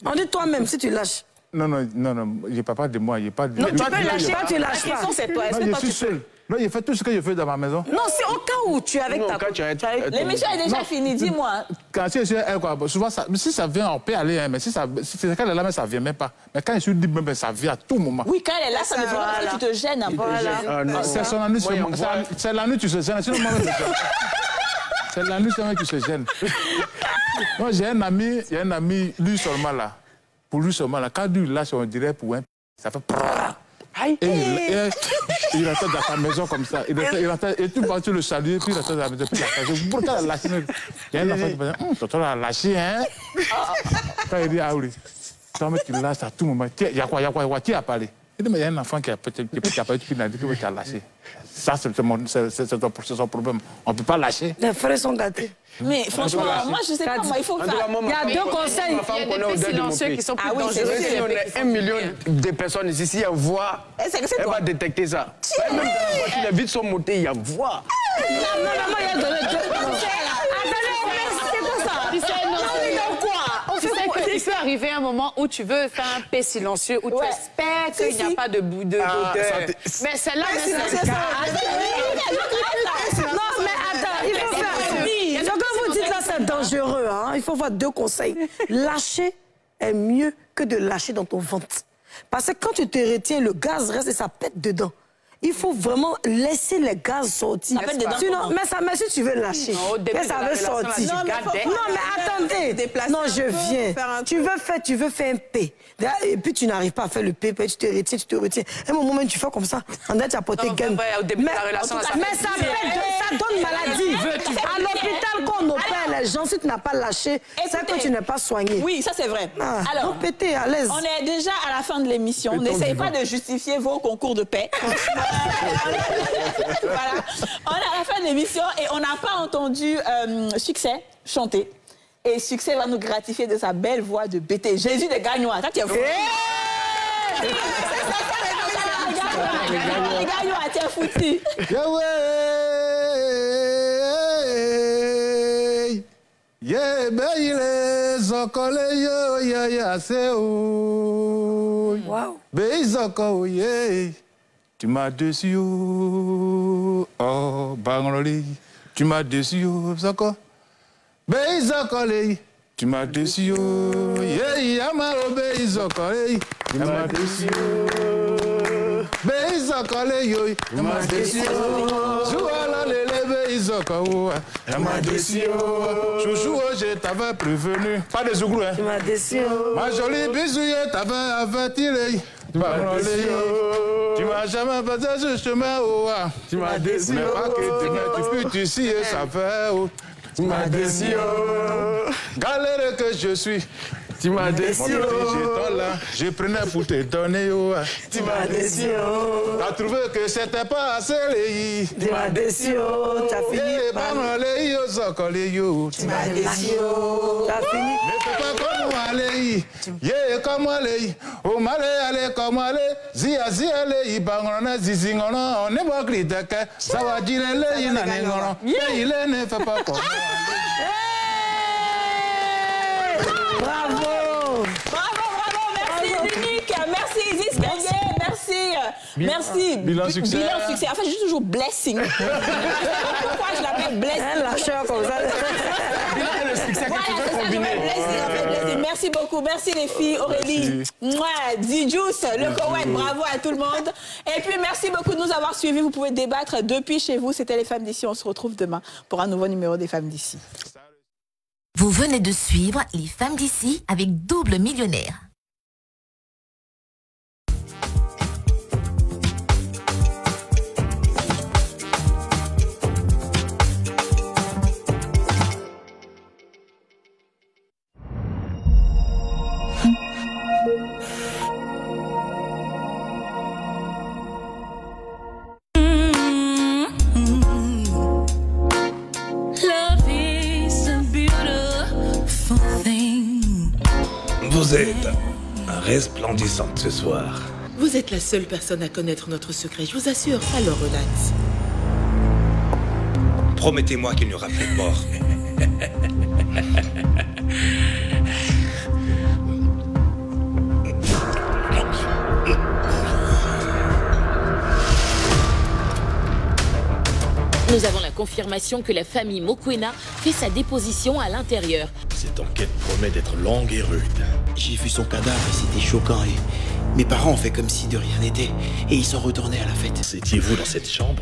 On dit toi-même si tu lâches. Non, je ne parle pas de moi. Non, tu peux lâcher. Toi, tu lâches pas. C'est toi. Non, je suis seul. Non, il fait tout ce que je fais dans ma maison. Non, c'est au cas où tu es avec ta... L'émission est déjà finie, dis-moi. Quand je suis elle, quoi, souvent, si ça vient, on peut aller, hein, mais si quand elle est là, mais ça ne vient même pas. Mais quand je suis libre, ça vient à tout moment. Oui, quand elle est là, ça veut dire que tu te gênes un peu. C'est son ennui, c'est l'ennui que tu se gênes. Sinon, moi-même, c'est l'ennui seulement qui se gêne. Moi, j'ai un ami, lui seulement là. Pour lui seulement là, quand lui lâche, on dirait pour un... Ça fait... Et il rentre dans ta maison comme ça. Et tu vas le saluer, puis il rentre dans la maison, puis il lâche. Pourtant, il a lâché. Il y a un enfant qui dit, tonton a lâché, hein? Quand il dit, ah oui, toi, tu lâches à tout moment. Il y a quoi, qui a parlé? Il dit, mais il y a un enfant qui a parlé, puis il a dit que tu as lâché. Ça, c'est son problème. On ne peut pas lâcher. Les frères sont gâtés. Mais franchement, moi, je ne sais pas, moi, il faut faire... Il y a 2 conseils. Il y a des faits silencieux qui sont plus dangereux. Si on est 1 million de personnes ici, si elle voit, elle va détecter ça. Même dans la voiture, les vitres sont montées, il y a voix. Non, il y a 2 Il peut arriver un moment où tu veux faire un paix silencieux, où tu espères qu'il n'y a pas de bout d'odeur. Mais celle-là, non, mais attends, il faut faire... Ce que vous dites là, c'est dangereux. Hein? Il faut voir 2 conseils. Lâcher est mieux que de lâcher dans ton ventre. Parce que quand tu te retiens, le gaz reste et ça pète dedans. Il faut vraiment laisser les gaz sortir. Sinon, mais si tu veux lâcher, ça veut sortir. Non, mais attendez. Non, je viens. Tu veux faire un P. Et puis tu n'arrives pas à faire le P. Puis tu te retiens. À un moment, tu fais comme ça. On dirait que tu as porté gain. Mais ça donne maladie. À l'hôpital, quand on opère les gens, si tu n'as pas lâché, c'est que tu n'es pas soigné. Oui, ça c'est vrai. Alors, donc péter à l'aise. On est déjà à la fin de l'émission. N'essayez pas de justifier vos concours de paix. Voilà. On est à la fin de l'émission et on n'a pas entendu Succès chanter. Et Succès va nous gratifier de sa belle voix de BT. Jésus des Gagnois. Ça, tu es fou. Les Gagnois, tu es foutu. Tu m'as déçu, oh, Bangalore. Tu m'as déçu, Zoko. Beizokole. Tu m'as déçu, Yamaro Beizokole. Tu m'as déçu, Beizokole. Tu m'as déçu, Jouala Lele Beizoko. Tu m'as déçu, Chouchou, je t'avais prévenu. Pas de Zouglou, hein. Tu m'as déçu. Ma jolie bisouille, t'avais averti. Tu m'as jamais passé ce chemin, oh. Tu m'as déçu. Mais pas que demain tu puisses ici, ça fait, oh. Tu m'as déçu, oh. Galère que je suis. Tu m'as déçu, oh. Là, je prenais pour te donner, oh. Tu m'as déçu, oh. T'as trouvé que c'était pas assez, tu m'as déçu, oh. T'as fini par... Tu m'as déçu, oh. T'as fini. Mais c'est pas comme moi. allez, yeah, comme allez, oh malé, allez, comme allez, zia, allez, bangona, zizingona, on est pas critique, ça va dire les, il ne fait pas comme Bravo! Bravo, merci Unique, merci Isis Kenge, merci. Bilan succès. Bilan succès. En fait, je dis toujours blessing. Pourquoi je l'appelle blessing? Un lâcheur comme ça. Bilan et le succès que tu veux combiner. Blessing. Merci beaucoup, merci les filles, Aurélie, Djous, le Koweït, bravo à tout le monde. Et puis merci beaucoup de nous avoir suivis. Vous pouvez débattre depuis chez vous. C'était les femmes d'ici. On se retrouve demain pour un nouveau numéro des femmes d'ici. Vous venez de suivre les femmes d'ici avec Double Millionnaire. Vous êtes resplendissante ce soir. Vous êtes la seule personne à connaître notre secret, je vous assure. Alors relax. Promettez-moi qu'il n'y aura plus de mort. Nous avons la confirmation que la famille Mokoena fait sa déposition à l'intérieur. Cette enquête promet d'être longue et rude. J'ai vu son cadavre et c'était choquant. Et mes parents ont fait comme si de rien n'était. Et ils sont retournés à la fête. Étiez-vous dans cette chambre?